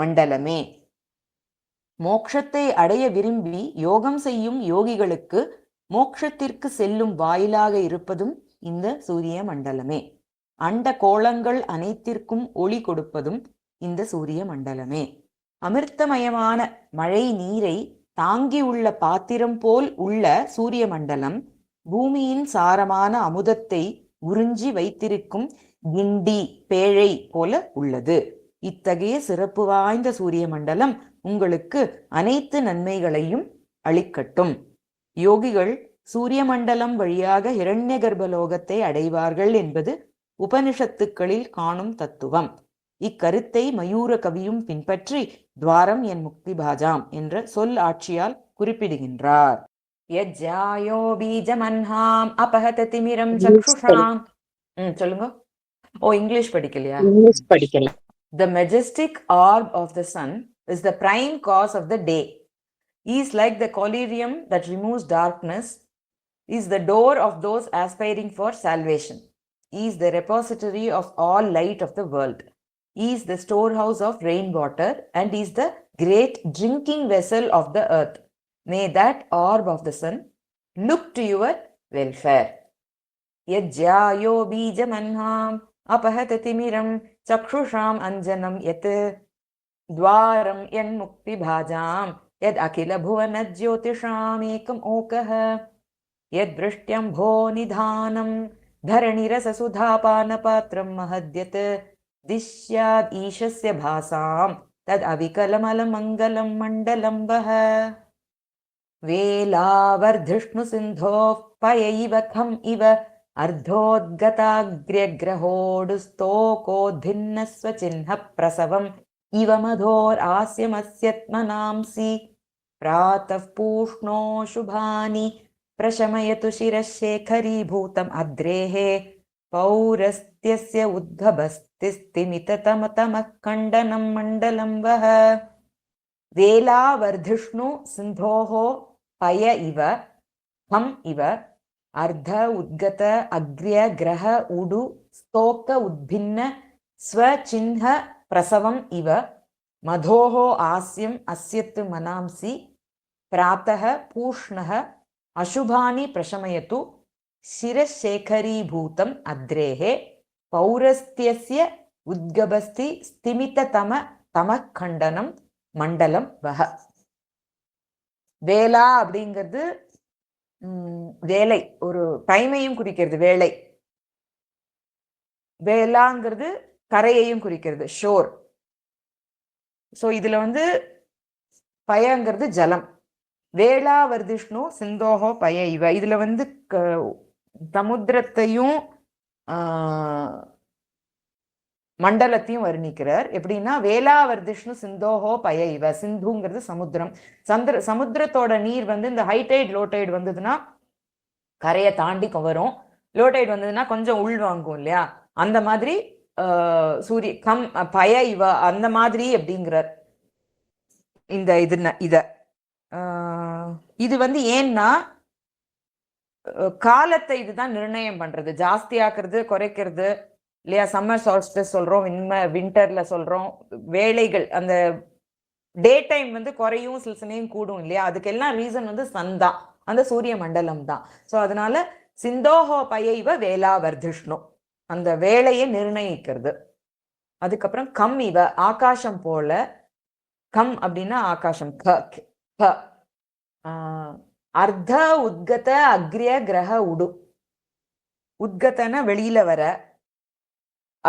மண்டலமே. மோட்சத்தை அடைய விரும்பி யோகம் செய்யும் யோகிகளுக்கு மோட்சத்திற்கு செல்லும் வாயிலாக இருப்பதும் இந்த சூரிய மண்டலமே. அண்ட கோளங்கள் அனைத்திற்கும் ஒளி கொடுப்பதும் இந்த சூரிய மண்டலமே. அமிர்தமயமான மழை நீரை தாங்கியுள்ள பாத்திரம் போல் உள்ள சூரிய மண்டலம் பூமியின் சாரமான அமுதத்தை உறிஞ்சி வைத்திருக்கும் கிண்டி பேழை போல உள்ளது. இத்தகைய சிறப்பு வாய்ந்த சூரிய மண்டலம் உங்களுக்கு அனைத்து நன்மைகளையும் அளிக்கட்டும். யோகிகள் சூரிய மண்டலம் வழியாக ஹிரண்ய கர்ப்பலோகத்தை அடைவார்கள் என்பது உபனிஷத்துக்களில் காணும் தத்துவம். இக்கருத்தை மயூர கவியும் பின்பற்றி துவாரம் என் முக்தி பாஜாம் என்ற சொல் ஆட்சியால் குறிப்பிடுகின்றார். யஜ்ஜாயோ பீஜமன்ஹாம் அபஹத திமிரம் சக்ஷுஷாம். சொல்லுங்க. ஓ, இங்கிலீஷ் படிக்கலையா? இங்கிலீஷ் படிக்கல. The majestic orb of the sun is the prime cause of the day. He is like the collyrium that removes darkness, is the door of those aspiring for salvation. He is the repository of all light of the world. He is the storehouse of rainwater and is the great drinking vessel of the earth. May that orb of the sun look to your welfare. Yajjayo bijamanham apahata timiram chakshusam anjanam yat dwaram yan mukti bhajam yad akila bhuvana jyotisham ekam okah yad vrishtyam bho nidhanam dharanirasa sudhapana mahadyat दिश्याद ईशस्य भासां तद अविकलमलमङ्गलं मण्डलं वः वेलावर्धिष्णु सिन्धोः पय इव खम् इव अर्धोद्गताग्र्यग्रहोडुस्तोकोद्भिन्नस्वचिह्नः प्रसवम् इव मधोरास्यमस्यत्मनांसि प्रातः पूष्णो शुभानि प्रशमयतु शिरः शेखरीभूतम् अद्रेः पौरस्त्यस्य उद्भवस्तिस्तिमिततमतमः खण्डनं मण्डलं वः वेलावर्धिष्णु सिन्धोः पय इव हम इव अर्ध उद्गत अग्र्य ग्रह उडु स्तोक उद्भिन्न स्वचिह्न प्रसवम् इव मधोः आस्यम् अस्यत् मनांसि प्रातः पूष्णः अशुभानि प्रशमयतु शिरशेखरीभूतम् अद्रेः पौरस्त्यस्य उद्गबस्ति स्तिमिततम तमः खण्डனம் மண்டலம் வஹ. வேலா அப்படிங்கிறது வேலை, ஒரு டைமையும் குறிக்கிறது. வேலை வேலாங்கிறது கரையையும் குறிக்கிறது, ஷோர். ஸோ இதுல பயங்கிறது ஜலம். வேளாவர்திஷ்ணு சிந்தோஹோ பய இவ, இதுல சமுத்திரத்தையும் மண்டலத்தையும் வர்ணிக்கிறார். எப்படின்னா, வேளாவர்திஷ்ணு சிந்தோஹோ பய இவ. சிந்துங்கிறது சமுத்திரம். சமுத்திரத்தோட நீர் இந்த ஹைடைட் லோடைட் வந்ததுன்னா கரையை தாண்டி வரும். லோடைட் வந்ததுன்னா கொஞ்சம் உள் வாங்கும் இல்லையா? அந்த மாதிரி சூரிய கம் பய இவ அந்த மாதிரி அப்படிங்கிறார். இந்த இது ஏன்னா காலத்தை இதுதான் நிர்ணயம் பண்றது, ஜாஸ்தி ஆக்குறது குறைக்கிறது இல்லையா? சம்மர் சால்ஸ்டிஸ் சொல்றோம், விண்டர்ல சொல்றோம். வேலைகள் அந்த டே டைம் குறையும், சில சமயம் கூடும் இல்லையா? அதுக்கெல்லாம் ரீசன் சன் தான், அந்த சூரிய மண்டலம் தான். ஸோ அதனால சிந்தோஹோ பயைவ வேளாவர்திஷ்ணு அந்த வேலையை நிர்ணயிக்கிறது. அதுக்கப்புறம் கம் இவ ஆகாசம் போல. கம் அப்படின்னா ஆகாசம். அர்த்த உத்கத அக்ரிய கிரக உடு. உத்கத்தன வெளியில வர,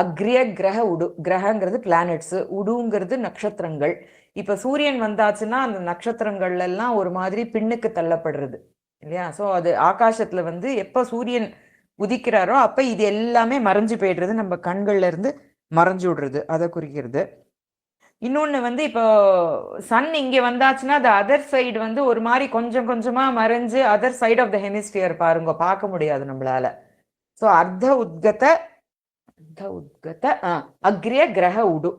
அக்ரிய கிரக உடு, கிரகங்கிறது பிளானட்ஸ், உடுங்கிறது நட்சத்திரங்கள். இப்ப சூரியன் வந்தாச்சுன்னா அந்த நட்சத்திரங்கள் எல்லாம் ஒரு மாதிரி பின்னுக்கு தள்ளப்படுறது இல்லையா? ஸோ அது ஆகாசத்துல எப்ப சூரியன் உதிக்கிறாரோ அப்ப இது எல்லாமே மறைஞ்சு போயிடுறது, நம்ம கண்கள்ல இருந்து மறைஞ்சு விடுறது, அதை குறிக்கிறது. இன்னொன்னு வந்து இப்போ சன் இங்க வந்தாச்சுன்னா அது அதர் சைடு வந்து ஒரு மாதிரி கொஞ்சம் கொஞ்சமா மறைஞ்சு other side of the hemisphere பாருங்க, பார்க்க முடியாது நம்மளால. ஸோ அர்த்த உத்கத அக்ரிய கிரக உடு,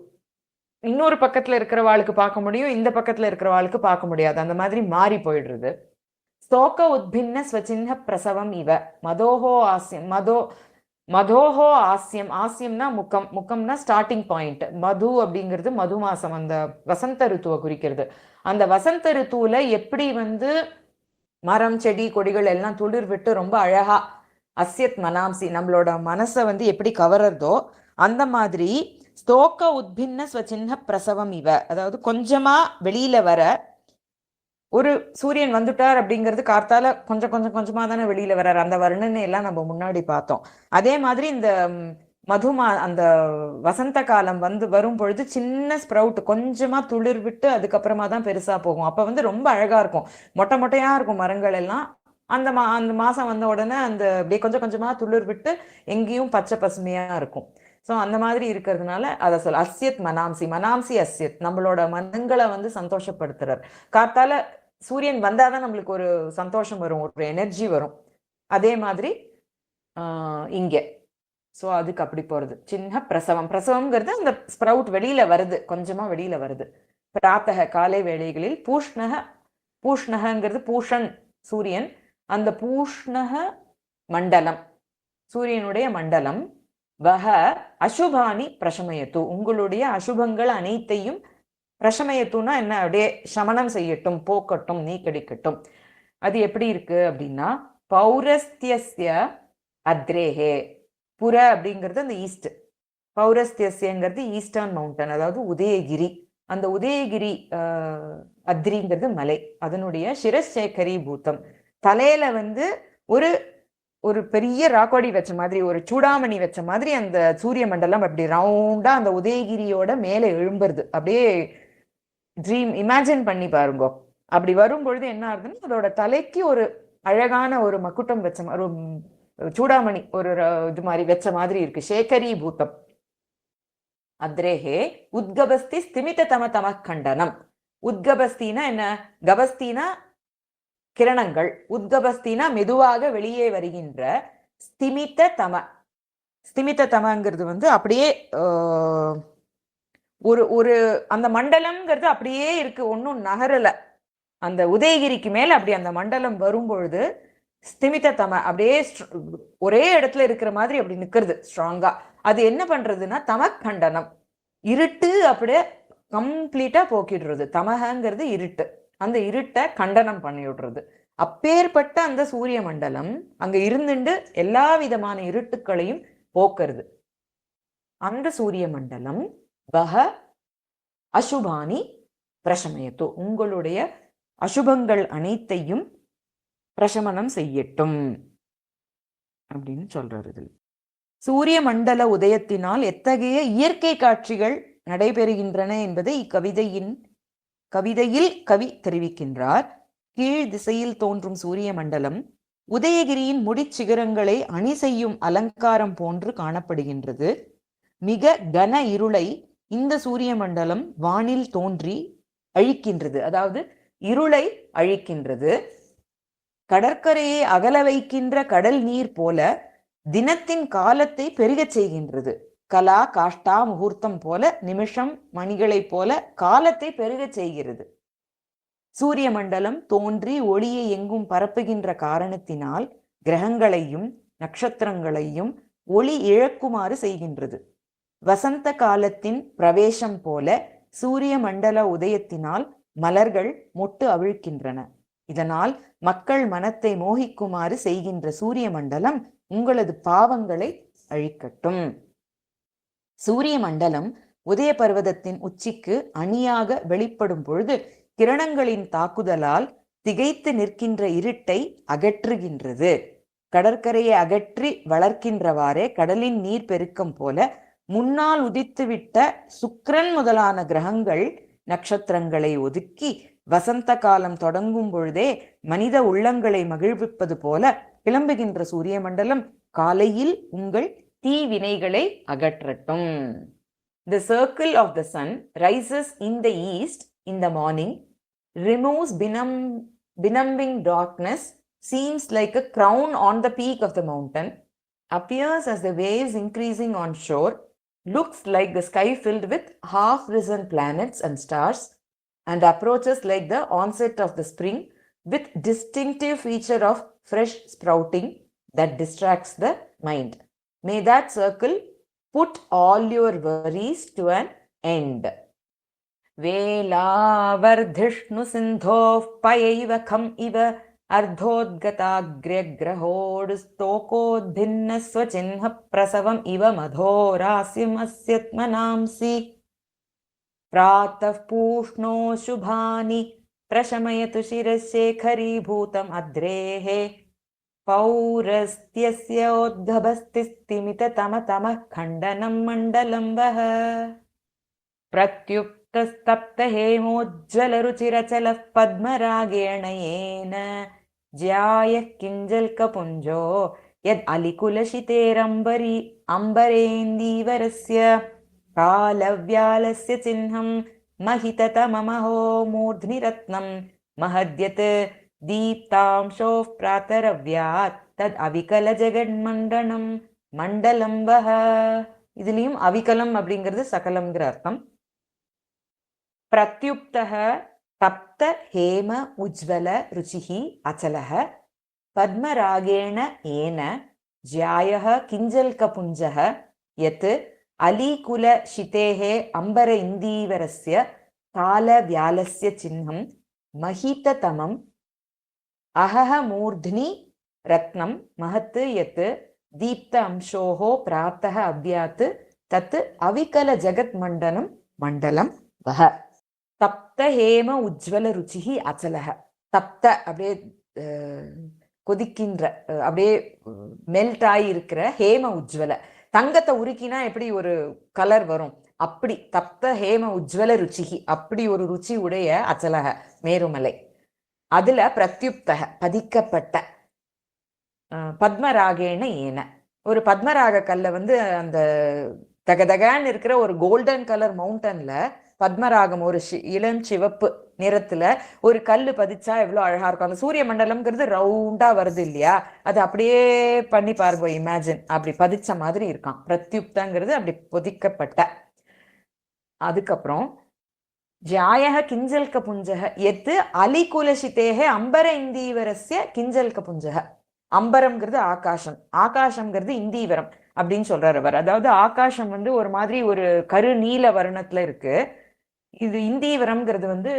இன்னொரு பக்கத்துல இருக்கிறவாளுக்கு பார்க்க முடியும், இந்த பக்கத்துல இருக்கிறவாளுக்கு பார்க்க முடியாது, அந்த மாதிரி மாறி போயிடுறது. ஸ்தோக உத்பின்ன ஸ்வச்சின்ன பிரசவம் இவ மதோஹோ ஆசியம் மதோஹோ ஆசியம். ஆசியம்னா முக்கம், முக்கம்னா ஸ்டார்டிங் பாயிண்ட். மது அப்படிங்கிறது மது மாசம், அந்த வசந்த ருத்துவை குறிக்கிறது. அந்த வசந்த ருத்துவுல எப்படி வந்து மரம் செடி கொடிகள் எல்லாம் துளிர் விட்டு ரொம்ப அழகா அஸ்யத் மனாம்சி நம்மளோட மனசை வந்து எப்படி கவர்றதோ அந்த மாதிரி ஸ்தோக்க உத்பின்ன ஸ்வச்சின்ன பிரசவம் இவ, அதாவது கொஞ்சமா வெளியில வர ஒரு சூரியன் வந்துட்டார் அப்படிங்கிறது கார்த்தால கொஞ்சம் கொஞ்சம் கொஞ்சமா தானே வெளியில வர்றாரு, அந்த வர்ணனை எல்லாம் நம்ம முன்னாடி பார்த்தோம். அதே மாதிரி இந்த அந்த வசந்த காலம் வந்து வரும் பொழுது சின்ன ஸ்ப்ரவுட் கொஞ்சமா துளிர் விட்டு அதுக்கப்புறமா தான் பெருசா போகும். அப்ப வந்து ரொம்ப அழகா இருக்கும், மொட்டை மொட்டையா இருக்கும் மரங்கள் எல்லாம். அந்த மாசம் வந்த உடனே அந்த அப்படியே கொஞ்சம் கொஞ்சமா துளிர் விட்டு எங்கேயும் பச்சை பசுமையா இருக்கும். ஸோ அந்த மாதிரி இருக்கிறதுனால அதை சொல்ல அஸ்யத் மனாம்சி, மனாம்சி அஸ்யத், நம்மளோட மனங்களை வந்து சந்தோஷப்படுத்துறார். காத்தால சூரியன் வந்தாதான் நம்மளுக்கு ஒரு சந்தோஷம் வரும், ஒரு எனர்ஜி வரும். அதே மாதிரி இங்க ஸோ அதுக்கு அப்படி போறது. சின்ன பிரசவம், பிரசவம்ங்கிறது அந்த ஸ்ப்ரவுட் வெளியில வருது, கொஞ்சமா வெளியில வருது. பிராத்தக காலை வேளைகளில் பூஷ்ணகங்கிறது பூஷன் சூரியன், அந்த பூஷ்ணக மண்டலம் சூரியனுடைய மண்டலம். வஹ அசுபானி பிரசமயத்து, உங்களுடைய அசுபங்கள் அனைத்தையும் பிரசமயத்துனா என்ன, அப்படியே சமணம் செய்யட்டும், போக்கட்டும், நீக்கடிக்கட்டும். அது எப்படி இருக்கு அப்படின்னா பௌரஸ்தியஸ்ய அத்ரேஹே, புற அப்படிங்கிறது அந்த ஈஸ்ட், பௌரஸ்தியஸ்யங்கிறது ஈஸ்டர்ன் மவுண்டன், அதாவது உதயகிரி. அந்த உதயகிரி அத்ரிங்கிறது மலை, அதனுடைய சிரசேகரி பூத்தம், தலையில வந்து ஒரு ஒரு பெரிய ராக்கோடி வச்ச மாதிரி, ஒரு சூடாமணி வச்ச மாதிரி அந்த சூரிய மண்டலம் அப்படி ரவுண்டா அந்த உதயகிரியோட மேலே எழும்புறது. அப்படியே ட்ரீம் இமேஜின் பண்ணி பாருங்க. அப்படி வரும் பொழுது என்ன ஆகுதுன்னா அதோட தலைக்கு ஒரு அழகான ஒரு மக்குட்டம் வச்ச ஒரு சூடாமணி ஒரு இது மாதிரி வச்ச மாதிரி இருக்கு, சேகரி பூத்தம். அத்ரேஹே உத்கபஸ்தி ஸ்திமித தம தம கண்டனம். உத்கபஸ்தினா என்ன, கபஸ்தினா கிரணங்கள், உத்கபஸ்தினா மெதுவாக வெளியே வருகின்ற, ஸ்திமித தம, ஸ்திமித தமங்கிறது வந்து அப்படியே ஒரு ஒரு அந்த மண்டலம்ங்கிறது அப்படியே இருக்கு, ஒன்றும் நகரல. அந்த உதயகிரிக்கு மேல அப்படி அந்த மண்டலம் வரும்பொழுது ஸ்திமித தம அப்படியே ஒரே இடத்துல இருக்கிற மாதிரி அப்படி நிக்கிறது ஸ்ட்ராங்கா. அது என்ன பண்றதுன்னா தமக்கண்டனம், இருட்டு அப்படியே கம்ப்ளீட்டா போக்கிடுறது. தமகங்கிறது இருட்டு, அந்த இருட்டை கண்டனம் பண்ணி விடுறது. அப்பேற்பட்ட அந்த சூரிய மண்டலம் அங்க இருந்துட்டு எல்லா விதமான இருட்டுக்களையும் போக்குறது. அந்த சூரிய மண்டலம் வஹ அசுபானி பிரசமயத்து, உங்களுடைய அசுபங்கள் அனைத்தையும் பிரசமனம் செய்யட்டும் அப்படின்னு சொல்றாரு. இதில் சூரிய மண்டல உதயத்தினால் எத்தகைய இயற்கை காட்சிகள் நடைபெறுகின்றன என்பதை கவிதையில் கவி தெரிவிக்கின்றார். கீழ் திசையில் தோன்றும் சூரிய மண்டலம் உதயகிரியின் முடிச்சிகரங்களை அணி செய்யும் அலங்காரம் போன்று காணப்படுகின்றது. மிக கன இருளை இந்த சூரிய மண்டலம் வானில் தோன்றி அழிக்கின்றது, அதாவது இருளை அழிக்கின்றது. கடற்கரையை அகல வைக்கின்ற கடல் நீர் போல தினத்தின் காலத்தை பெருகச் செய்கின்றது. கலா காஷ்டா முகூர்த்தம் போல, நிமிஷம் மணிகளை போல காலத்தை பெருகச் செய்கிறது. சூரிய மண்டலம் தோன்றி ஒளியை எங்கும் பரப்புகின்ற காரணத்தினால் கிரகங்களையும் நட்சத்திரங்களையும் ஒளி இழக்குமாறு செய்கின்றது. வசந்த காலத்தின் பிரவேசம் போல சூரிய மண்டல உதயத்தினால் மலர்கள் மொட்டு அவிழ்க்கின்றன. இதனால் மக்கள் மனத்தை மோகிக்குமாறு செய்கின்ற சூரிய மண்டலம் உங்களது பாவங்களை அழிக்கட்டும். சூரிய மண்டலம் உதய பர்வதத்தின் உச்சிக்கு அணியாக வெளிப்படும் பொழுது கிரணங்களின் தாக்குதலால் திகைத்து நிற்கின்ற இருட்டை அகற்றுகின்றது. கடற்கரையை அகற்றி வளர்க்கின்றவாறே கடலின் நீர் பெருக்கம் போல முன்னால் உதித்துவிட்ட சுக்கிரன் முதலான கிரகங்கள் நட்சத்திரங்களை ஒதுக்கி வசந்த காலம் தொடங்கும் பொழுதே மனித உள்ளங்களை மகிழ்விப்பது போல கிளம்புகின்ற சூரிய மண்டலம் காலையில் உங்கள் தீவினைகளை அகற்றட்டும். The circle of the sun rises in the east in the morning, removes benumbing darkness, seems like a crown on the peak of the mountain, appears as the waves increasing on shore, looks like the sky filled with half-risen planets and stars, and approaches like the onset of the spring with distinctive feature of fresh sprouting that distracts the mind. May that circle put all your worries to an end. Velavardhishnu sindhof payaiva kham iva अर्धोद्गताग्र्यग्रहोड् स्तोकोद्भिन्न स्वचिह्न प्रसवम् इव मधोरास्यम् अस्यत्मनांसि प्रातः पूष्णो शुभानि प्रशमयतु शिरशेखरीभूतम् अद्रेः पौरस्त्यस्योद्गभस्तिस्तिमिततमतमः खण्डनं मण्डलं वः प्रत्युक्तस्तप्तहेमोज्ज्वलरुचिरचलः पद्मरागेण येन ज्यायः किञ्जल्कपुञ्जो यद् अलिकुलशितेरम्बरेन्दीवरस्य कालव्यालस्य चिह्नं महिततममहो मूर्ध्नि रत्नं महद्यत् दीप्तांशोः प्रातरव्यात् तद् अविकलजगन्मण्डनं मण्डलं वः. இதுலயும் அவிகலம் அப்படிங்கிறது சகலம்ங்கிற அர்த்தம். பிரத்யுப்தः தப்த ஹேம உஜ்வல ருச்சிஹி அச்சலः பத்மராகேண ஏன ஜ்யாயः கிஞ்சல்கபுஞ்சः யத் அலிகுல ஷிதேஹ அம்பர இந்தீவரஸ்ய காலவ்யாலஸ்ய சின்னம் மஹிததமம் அஹஹ மூர்ध्नि ரத்னம் மஹத் யத் தீப்த அம்சோஹோ பிராப்தः அவ்யாத் தத் அவிகல ஜகத் மண்டனம் மண்டலம் வஹ. தப்த ஹேம உஜ்வல ருச்சிஹி அச்சலஹ. தப்த அப்படியே கொதிக்கின்ற அப்படியே மெல்ட் ஆகி இருக்கிற ஹேம உஜ்வல, தங்கத்தை உருக்கினா எப்படி ஒரு கலர் வரும் அப்படி தப்த ஹேம உஜ்வல ருச்சிஹி, அப்படி ஒரு ருச்சி உடைய அச்சலக மேருமலை. அதுல பிரத்யுப்தக பதிக்கப்பட்ட பத்மராகேன ஏன, ஒரு பத்மராக கல்ல வந்து அந்த தகதகான்னு இருக்கிற ஒரு கோல்டன் கலர் மவுண்டன்ல பத்மராகம் ஒரு இளம் சிவப்பு நிறத்துல ஒரு கல்லு பதிச்சா எவ்வளவு அழகா இருக்கும். அந்த சூரிய மண்டலம்ங்கிறது ரவுண்டா வருது இல்லையா, அது அப்படியே பண்ணி பாருங்க, இமேஜின் அப்படி பதிச்ச மாதிரி இருக்கான். பிரத்யுப்தங்கிறது அப்படி பொதிக்கப்பட்ட. அதுக்கப்புறம் ஜாயக கிஞ்சல்க புஞ்சக எத்து அலிகுலசிதேக அம்பர இந்தீவரஸ்ய கிஞ்சல்க புஞ்சக. அம்பரம்ங்கிறது ஆகாசம், ஆகாசம்ங்கிறது இந்தீவரம் அப்படின்னு சொல்றாரு அவர். அதாவது ஆகாசம் வந்து ஒரு மாதிரி ஒரு கரு நீல வர்ணத்துல இருக்கு. இது இந்தீவரம்ங்கிறது வந்து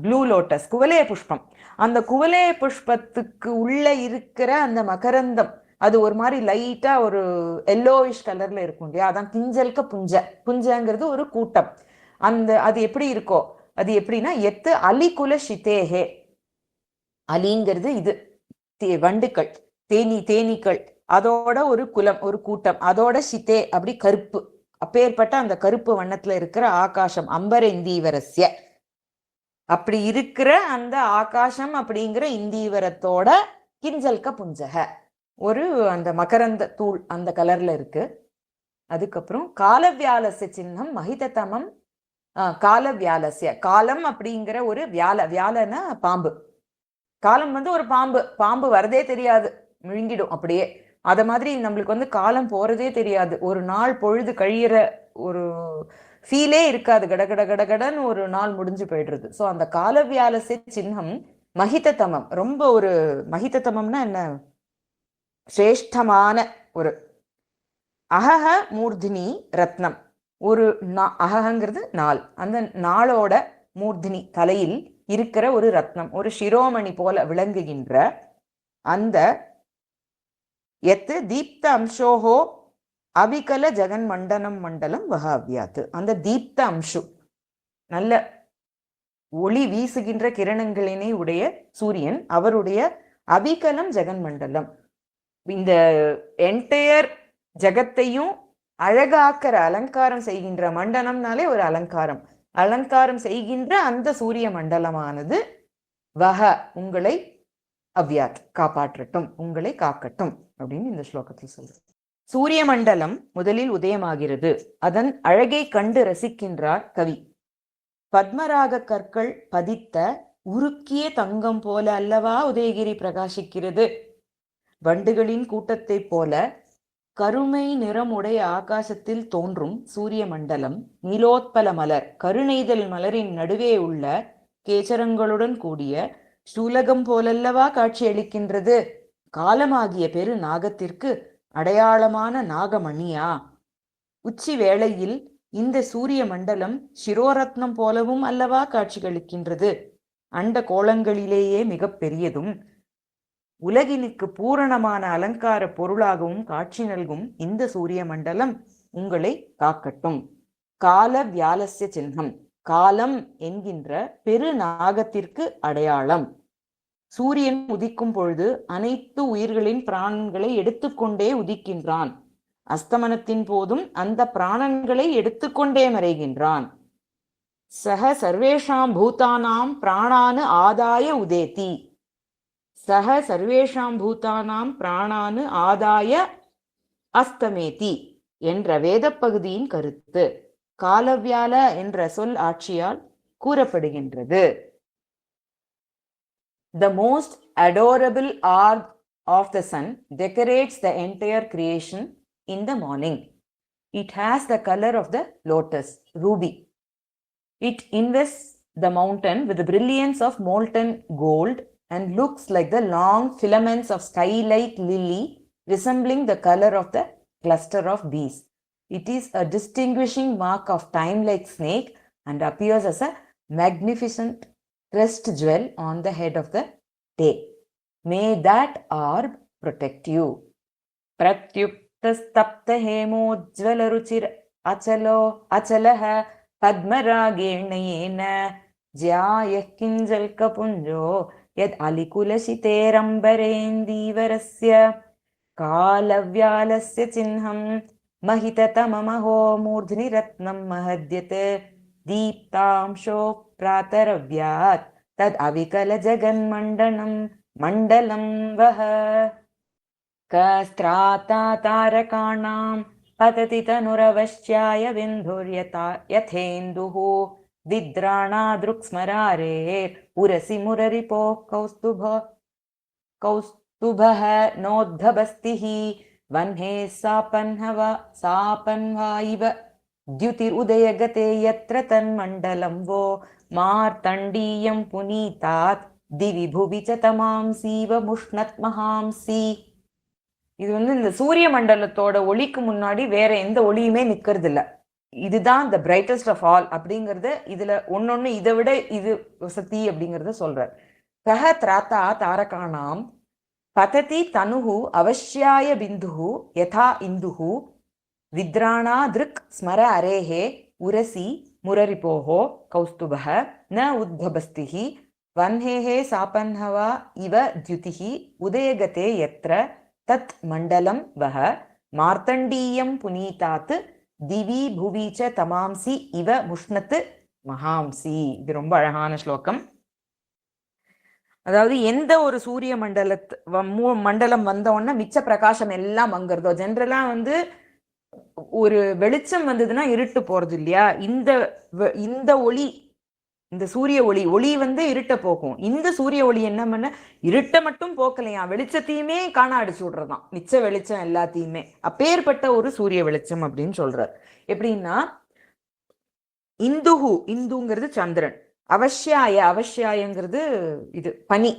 ப்ளூ லோட்டஸ், குவலய புஷ்பம். அந்த குவலய புஷ்பத்துக்கு உள்ள இருக்கிற அந்த மகரந்தம் அது ஒரு மாதிரி லைட்டா ஒரு எல்லோயிஷ் கலர்ல இருக்கும் இல்லையா, அதான் கிஞ்சல்க புஞ்ச. புஞ்சங்கிறது ஒரு கூட்டம். அந்த அது எப்படி இருக்கோ, அது எப்படின்னா எத்து அலிகுல ஷிதேஹே, அலிங்கிறது இது வண்டுக்கள், தேனீக்கள், அதோட ஒரு குலம் ஒரு கூட்டம், அதோட ஷிதே அப்படி கருப்பு, அப்பேற்பட்ட அந்த கருப்பு வண்ணத்துல இருக்கிற ஆகாசம் அம்பர இந்தீவரஸ்ய, அப்படி இருக்கிற அந்த ஆகாசம் அப்படிங்கிற இந்தீவரத்தோட கிஞ்சல்க புஞ்சக ஒரு அந்த மகரந்த தூள் அந்த கலர்ல இருக்கு. அதுக்கப்புறம் காலவியாலசிய சின்னம் மஹிததமம். காலவியாலசிய, காலம் அப்படிங்கிற ஒரு வியாலனா பாம்பு. காலம் வந்து ஒரு பாம்பு வரதே தெரியாது, விழுங்கிடும் அப்படியே. அத மாதிரி நம்மளுக்கு வந்து காலம் போறதே தெரியாது, ஒரு நாள் பொழுது கழியிற ஒரு ஃபீலே இருக்காது, கடகட கடகடன்னு ஒரு நாள் முடிஞ்சு போயிடுறது. ஸோ அந்த காலவியாலசிய சின்னம் மஹிததமம், ரொம்ப ஒரு மஹிததமம்னா என்ன, சிரேஷ்டமான ஒரு. அஹஹ மூர்த்தினி ரத்னம், ஒரு அஹங்கிறது நாள், அந்த நாளோட மூர்த்தினி தலையில் இருக்கிற ஒரு ரத்னம், ஒரு சிரோமணி போல விளங்குகின்ற அந்த எத்து தீப்த அம்சோஹோ அவிகல ஜெகன் மண்டனம் மண்டலம் வகாவியாத்து. அந்த தீப்த அம்சு நல்ல ஒளி வீசுகின்ற கிரணங்களினை உடைய சூரியன், அவருடைய அவிகலம் ஜெகன் மண்டலம், இந்த என்டையர் ஜகத்தையும் அழகாக்கிற அலங்காரம் செய்கின்ற மண்டலம்னாலே ஒரு அலங்காரம் செய்கின்ற அந்த சூரிய மண்டலமானது வஹ உங்களை அவ்யாத் காப்பாற்றட்டும், உங்களை காக்கட்டும் அப்படின்னு இந்த ஸ்லோகத்தில் சொல்றேன். சூரிய மண்டலம் முதலில் உதயமாகிறது. அதன் அழகை கண்டு ரசிக்கின்றார் கவி. பத்மராக கற்கள் பதித்த உருக்கிய தங்கம் போல அல்லவா உதயகிரி பிரகாசிக்கிறது. வண்டுகளின் கூட்டத்தைப் போல கருமை நிறமுடைய ஆகாசத்தில் தோன்றும் சூரிய மண்டலம் நீலோத்பல மலர் கருணைதல் மலரின் நடுவே உள்ள கேச்சரங்களுடன் கூடிய சூலகம் போலல்லவா காட்சியளிக்கின்றது. காலமாகிய பெரு நாகத்திற்கு அடையாளமான நாகமணியா? உச்சி வேளையில் இந்த சூரிய மண்டலம் சிரோரத்னம் போலவும் அல்லவா காட்சியளிக்கின்றது. அண்ட கோளங்களிலேயே மிக பெரியதும் உலகினுக்கு பூரணமான அலங்கார பொருளாகவும் காட்சி நல்கும் இந்த சூரிய மண்டலம் உங்களை காக்கட்டும். கால வியாலஸ்ய சின்னம், காலம் என்கின்ற பெரு நாகத்திற்கு அடையாளம். சூரியன் உதிக்கும் பொழுது அனைத்து உயிர்களின் பிராணன்களை எடுத்துக்கொண்டே உதிக்கின்றான். அஸ்தமனத்தின் போதும் அந்த பிராணன்களை எடுத்துக்கொண்டே மறைகின்றான். சக சர்வேஷாம் பூதானாம் பிராணானு ஆதாய உதேதி. சக சர்வேஷாம் பூதானாம் பிராணானு ஆதாய அஸ்தமேதி என்ற வேத பகுதியின் கருத்து காலவியால என்ற சொல் ஆட்சியால் கூறப்படுகின்றது. The most adorable orb of the sun decorates the entire creation in the morning. It has the color of the lotus, ruby. It invests the mountain with the brilliance of molten gold and looks like the long filaments of sky-like lily resembling the color of the cluster of bees. It is a distinguishing mark of time-like snake and appears as a magnificent crest jewel on the head of the day. May that orb protect you. Pratyuptastapta hemojjvalaruchir achalaha padmaragena jyayah kinjal kapunjo yad alikulasiterambarendivarasya कालव्यालस्य चिह्नं महिततममहो मूर्ध्नि रत्नं महद्यत दीप्तांशो प्रातरव्यात् तद् अविकलजगन्मण्डनं मण्डलं वः कस्त्राता तारकाणां पतति तनुरवश्याय बिन्धुर्यथा यथेन्दुः विद्राणादृक्स्मरारेर् उरसि मुररिपोः कौस्तुभः नोद्धबस्तिः वह्ने सापन्वा इव द्युतिरुदयगते यत्र तन्मण्डलं वो मार्तण्डीयं पुनीतात् दिवि भुवि च तमांसीव मुष्णत् महांसी. இது இந்த சூரிய மண்டலத்தோட ஒளிக்கு முன்னாடி வேற எந்த ஒளியுமே நிக்கிறது இல்ல. இதுதான் த பிரைட்டஸ்ட் ஆஃப் ஆல் அப்படிங்கறது. இதுல ஒன்னொன்னு இதை விட இது வசதி அப்படிங்கறத சொல்றார். கஹ திராத்தா தாரகாணாம் பததி தனுஹு அவஷ்யாய பிந்துஹு யதா இந்துஹு வித்ராணா திருக் ஸ்மர அரேஹே உரசி முரரிபோஹோ கௌஸ்துபஹ ந உத்பபஸ்திஹி வன்ஹேஹே சாபன்ஹவா இவத்யுதிஹி உதயகதே யத்ர தத் மண்டலம் வஹ மார்த்தண்டீயம் புனீதாத் திவி புவி ச தமாம்சி இவ முஷ்ணத் மகாம்சி. இது ரொம்ப அழகான ஸ்லோகம். அதாவது எந்த ஒரு சூரிய மண்டலம் வந்த உடனே மிச்ச பிரகாசம் எல்லாம் அங்கிறதோ. ஜென்ரலா ஒரு வெளிச்சம் வந்ததுன்னா இருட்டு போறது இல்லையா. இந்த ஒளி, இந்த சூரிய ஒளி இருட்ட போக்கும். இந்த சூரிய ஒளி என்ன பண்ண இருட்டை மட்டும் போக்கலையா, வெளிச்சத்தையுமே காண அடிச்சு விடுறதான், மிச்ச வெளிச்சம் எல்லாத்தையுமே. அப்பேற்பட்ட ஒரு சூரிய வெளிச்சம் அப்படின்னு சொல்றார். எப்படின்னா இந்துங்கிறது சந்திரன், அவஷ்யாயங்கிறது இது பனி,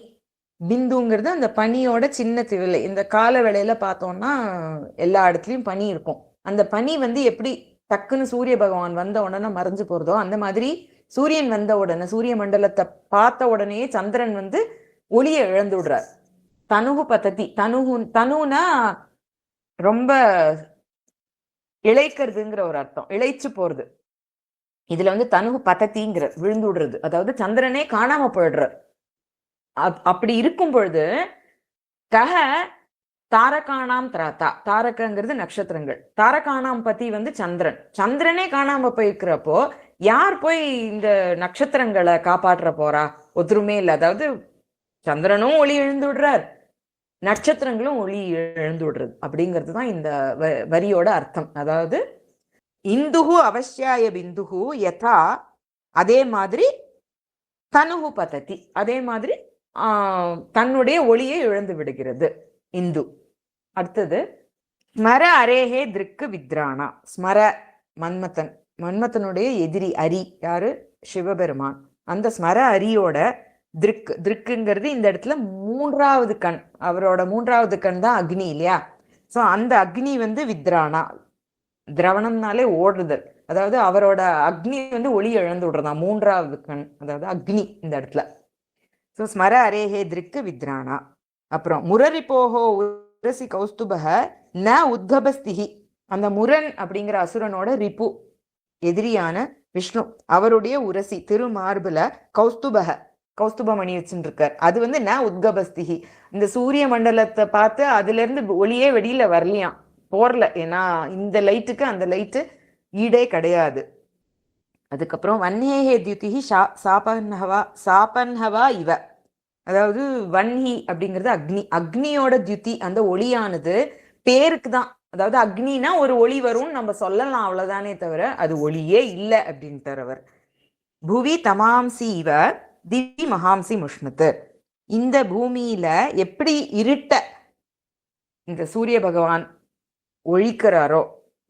பிந்துங்கிறது அந்த பனியோட சின்ன திவலை. இந்த கால வேளையில பார்த்தோம்னா எல்லா இடத்துலயும் பனி இருக்கும். அந்த பனி எப்படி டக்குன்னு சூரிய பகவான் வந்த உடனே மறைஞ்சு போறதோ அந்த மாதிரி சூரியன் வந்த உடனே, சூரிய மண்டலத்தை பார்த்த உடனே சந்திரன் ஒளியை இழந்து விடுறார். தனுகு பத்ததி, தனுனா ரொம்ப இழைக்கிறதுங்கிற ஒரு அர்த்தம், இழைச்சு போறது. இதுல தனுகு பத்தத்திங்கிற விழுந்து விடுறது, அதாவது சந்திரனே காணாம போயிடுறார். அப்படி இருக்கும் பொழுது கஹ தாரகாணாம் திராத்தா, தாரகங்கிறது நட்சத்திரங்கள், தாரகாணாம் பத்தி சந்திரனே காணாம போயிருக்கிறப்போ யார் போய் இந்த நட்சத்திரங்களை காப்பாற்ற போறா? ஒத்துருமே இல்லை. அதாவது சந்திரனும் ஒளி இழந்து விடுறார், நட்சத்திரங்களும் ஒளி இழந்து விடுறது அப்படிங்கிறது தான் இந்த வரியோட அர்த்தம். அதாவது இந்துகு அவசியாய பிந்துகு யதா, அதே மாதிரி தனுகு பததி, அதே மாதிரி தன்னுடைய ஒளியை இழந்து விடுகிறது இந்து. அடுத்தது ஸ்மர அரேஹே திருக்கு வித்ராணா. ஸ்மர மன்மதன், மன்மதனுடைய எதிரி அரி யாரு? சிவபெருமான். அந்த ஸ்மர அரியோட திருக்குங்கிறது இந்த இடத்துல மூன்றாவது கண், அவரோட மூன்றாவது கண் தான் அக்னி இல்லையா? ஸோ அந்த அக்னி வித்ராணா, திரவணம்னாலே ஓடுதல், அதாவது அவரோட அக்னி ஒளி இழந்து விடுறதா, மூன்றாவது கண், அதாவது அக்னி இந்த இடத்துல. ஸோ ஸ்மர அரேஹே திருக்கு வித்ராணா. அப்புறம் முரரிப்போஹோ உரசி கௌஸ்துபக ந உத்கபஸ்திகி. அந்த முரன் அப்படிங்கிற அசுரனோட ரிப்பு, எதிரியான விஷ்ணு, அவருடைய உரசி திருமார்புல கௌஸ்துபக, கௌஸ்துபமணி வச்சுட்டு இருக்கார். அது ந உத்கபஸ்திகி, இந்த சூரிய மண்டலத்தை பார்த்து அதுல இருந்து ஒளியே வெளியில வரலையாம், போர்ல. ஏன்னா இந்த லைட்டுக்கு அந்த லைட்டு ஈடே கிடையாது. அதுக்கப்புறம் வன்ஹேஹே தியுதிஹி சாபன்ஹவா இவ, அதாவது வன்ஹி அப்படிங்கிறது அக்னி, அக்னியோட தியுதி, அந்த ஒளியானது பேருக்கு தான். அதாவது அக்னினா ஒரு ஒளி வரும்னு நம்ம சொல்லலாம், அவ்வளவுதானே தவிர அது ஒளியே இல்லை அப்படின்னு தரவர். புவி தமாம்சி இவ திவி மகாம்சி முஷ்ணத்து. இந்த பூமியில எப்படி இருட்ட இந்த சூரிய பகவான் ஒழிக்கிறாரோ,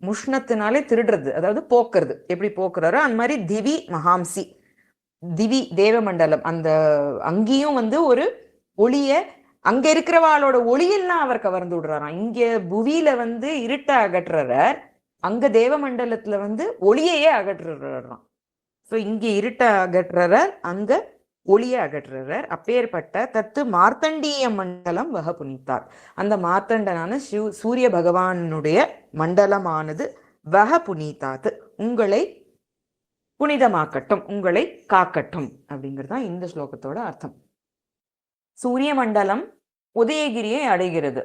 முஷ்ணத்தினாலே திருடுறது, அதாவது போக்குறது, எப்படி போக்குறாரோ அந்த மாதிரி திவி மகாம்சி, திவி தேவமண்டலம், அந்த அங்கேயும் ஒரு ஒளிய, அங்க இருக்கிறவாளோட ஒளியெல்லாம் அவர் கவர்ந்து விடுறாராம். இங்க புவியில இருட்ட அகற்றுறார், அங்க தேவமண்டலத்துல ஒளியையே அகற்றுறாராம். ஸோ இங்க இருட்ட அகற்றுறார், அங்க ஒளியை அகற்றுறார். அப்பேற்பட்ட தத்து மார்த்தண்டீய மண்டலம் வக புனித்தார். அந்த மார்த்தண்டனான சூரிய பகவானுடைய மண்டலமானது வக புனித்தாத்து, உங்களை புனிதமாக்கட்டும், உங்களை காக்கட்டும் அப்படிங்கிறது தான் இந்த ஸ்லோகத்தோட அர்த்தம். சூரிய மண்டலம் உதயகிரியை அடைகிறது.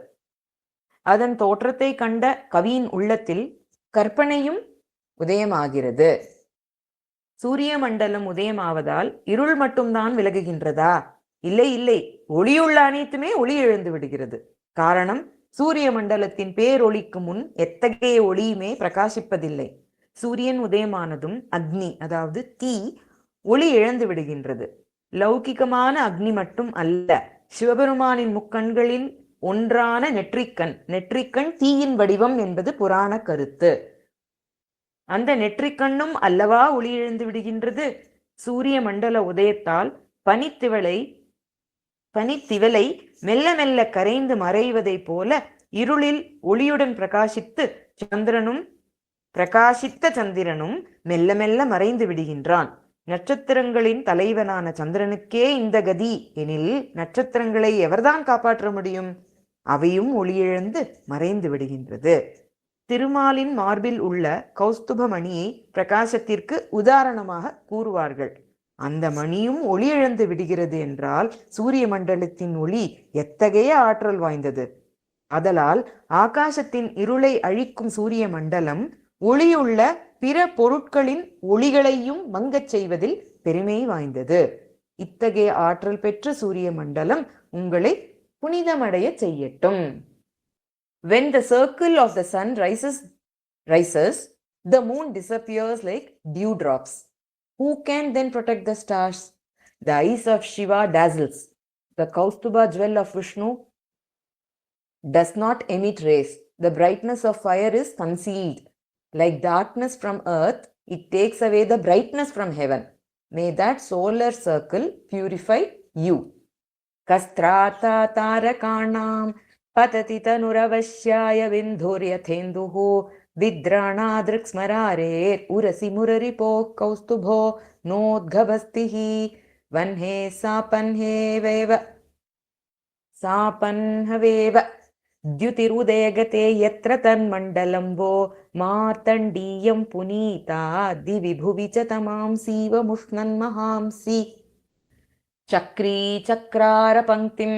அதன் தோற்றத்தை கண்ட கவியின் உள்ளத்தில் கற்பனையும் உதயமாகிறது. சூரிய மண்டலம் உதயமாவதால் இருள் மட்டும்தான் விலகுகின்றதா? இல்லை இல்லை, ஒளியுள்ள அனைத்துமே ஒளி இழந்து விடுகிறது. காரணம், சூரிய மண்டலத்தின் பேரொளிக்கு முன் எத்தகைய ஒளியுமே பிரகாசிப்பதில்லை. சூரியன் உதயமானதும் அக்னி, அதாவது தீ, ஒளி இழந்து விடுகின்றது. லௌகிகமான அக்னி மட்டும் அல்ல, சிவபெருமானின் முக்கண்களில் ஒன்றான நெற்றிக்கண், நெற்றிக்கண் தீயின் வடிவம் என்பது புராண கருத்து. அந்த நெற்றிக்கண்ணும் அல்லவா ஒளி இழந்து விடுகின்றது. சூரிய மண்டல உதயத்தால் பனித்திவலை மெல்ல மெல்ல கரைந்து மறைவதை போல இருளில் ஒளியுடன் பிரகாசித்த சந்திரனும் மெல்ல மெல்ல மறைந்து விடுகின்றான். நட்சத்திரங்களின் தலைவனான சந்திரனுக்கே இந்த கதி எனில் நட்சத்திரங்களை எவர்தான் காப்பாற்ற முடியும்? அவையும் ஒளியிழந்து மறைந்து விடுகின்றது. திருமாலின் மார்பில் உள்ள கௌஸ்துப மணியை பிரகாசத்திற்கு உதாரணமாக கூறுவார்கள். அந்த மணியும் ஒளி இழந்து விடுகிறது என்றால் சூரிய மண்டலத்தின் ஒளி எத்தகைய ஆற்றல் வாய்ந்தது! அதலால் ஆகாசத்தின் இருளை அழிக்கும் சூரிய மண்டலம் ஒளியுள்ள பிற பொருட்களின் ஒளிகளையும் மங்கச் செய்வதில் பெருமை வாய்ந்தது. இத்தகைய ஆற்றல் பெற்ற சூரிய மண்டலம் உங்களை புனிதமடைய செய்யட்டும். When the circle of the sun rises, the moon disappears like dewdrops. Who can then protect the stars? The eyes of Shiva dazzles. The Kaustuba jewel of Vishnu does not emit rays. The brightness of fire is concealed. Like darkness from earth, it takes away the brightness from heaven. May that solar circle purify you. Kastrata tarakanam patati tanuravashyaya vindhuryathenduhu vidraणादृक् स्मरारेर् उरसि मुररिपो कौस्तुभो नोद्गभस्तिहि वह्ने सापन्हवेव द्युतिरुदयगते यत्र तन्मण्डलं वो मार्तण्डीयं पुनीता दिवि भुवि च तमांसीव मुष्णन्महांसि चक्री चक्रारपङ्क्तिं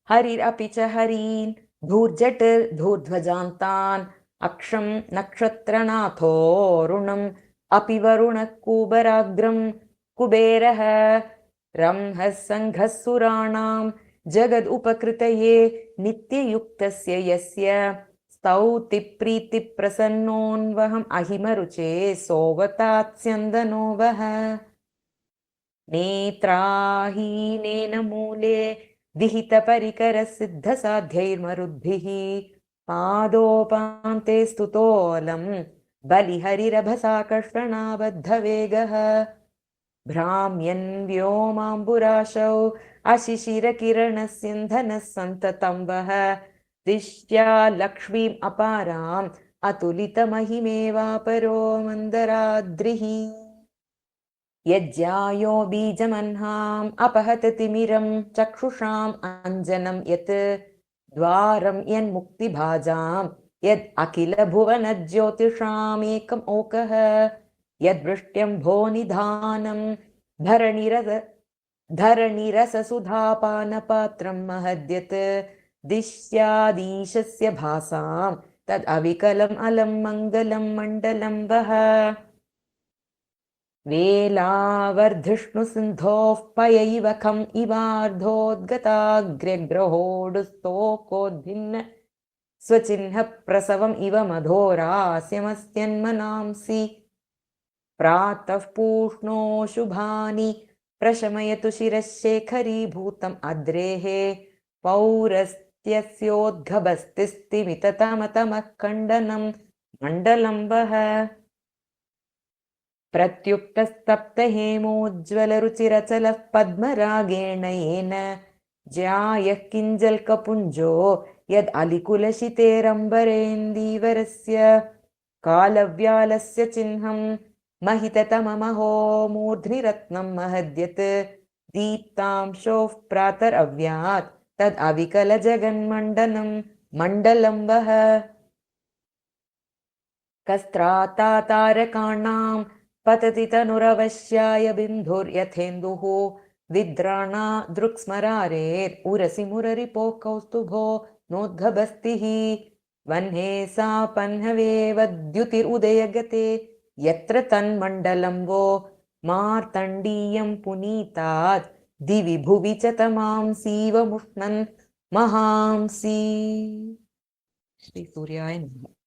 हरिरपि च हरीन् धूर्जटिर्धूर्ध्वजान्तान् अक्षं नक्षत्रनाथोरुणम् अपि वरुणः कुबराग्रं कुबेरः रंहः सङ्घः सुराणां जगद उपकृतये नित्ययुक्तस्य यस्य स्तौति प्रीतिप्रसन्नोऽन्वहम् अहिमरुचे सोवतात्स्यन्दनो वः नेत्राहीनेन मूले विहितपरिकरसिद्धसाध्यैर्मरुद्भिः पादोपान्ते स्तुतोऽलं बलिहरिरभसाकर्षणाबद्धवेगः भ्राम्यन् व्योमाम्बुराशौ अशिशिरकिरणस्यन्धनः सन्ततं वः दिश्या लक्ष्मीम् अपाराम् अतुलितमहिमेवापरो मन्दराद्रिः यज्जायो बीजमह्नाम् अपहत तिमिरं चक्षुषाम् अञ्जनं यत् द्वारं यन्मुक्तिभाजां यद् अखिलभुवनज्योतिषामेकम् ओकः यद्वृष्ट्यम्भो निधानं धरणिरससुधापानपात्रं महद्यत् दिश्यादीशस्य भासां तद् अविकलम् अलं मङ्गलं मण्डलं वः वेलावर्धिष्णुसिन्धोः पयैव खम् इवार्धोद्गताग्र्यग्रहोडुस्तोकोद्भिन्न स्वचिह्न प्रसवम् इव मधोरास्यमस्त्यन्मनांसि प्रातः पूष्णो शुभानि प्रशमयतु शिरश्शेखरीभूतम् अद्रेः पौरस्त्यस्योद्घबस्तिस्तिमिततमतमः खण्डनं मण्डलं वः प्रत्युक्तस्तप्तहेमोज्ज्वलरुचिरचलः पद्मरागेण येन ज्यायः किञ्जल्कपुञ्जो यद् अलिकुलशितेरम्बरेन्दीवरस्य कालव्यालस्य चिह्नं महिततममहो मूर्ध्नि रत्नं महद्यत् दीप्तांशोः प्रातरव्यात् तद् अविकलजगन्मण्डनं मण्डलं वः कस्त्रातातारकाणां पतति तनुरवश्याय बिन्धुर्यथेन्दुः विद्राणा दृक्स्मरारेर्उरसि मुररिपो कौस्तुभो नोद्गबस्तिः वह्ने सा पह्नवेवद्युतिरुदयगते यत्र तन्मण्डलं वो मार्तण्डीयं पुनीतात् दिवि भुवि च तमांसीव मुष्णन् महांसी। श्री सूर्याय नमः।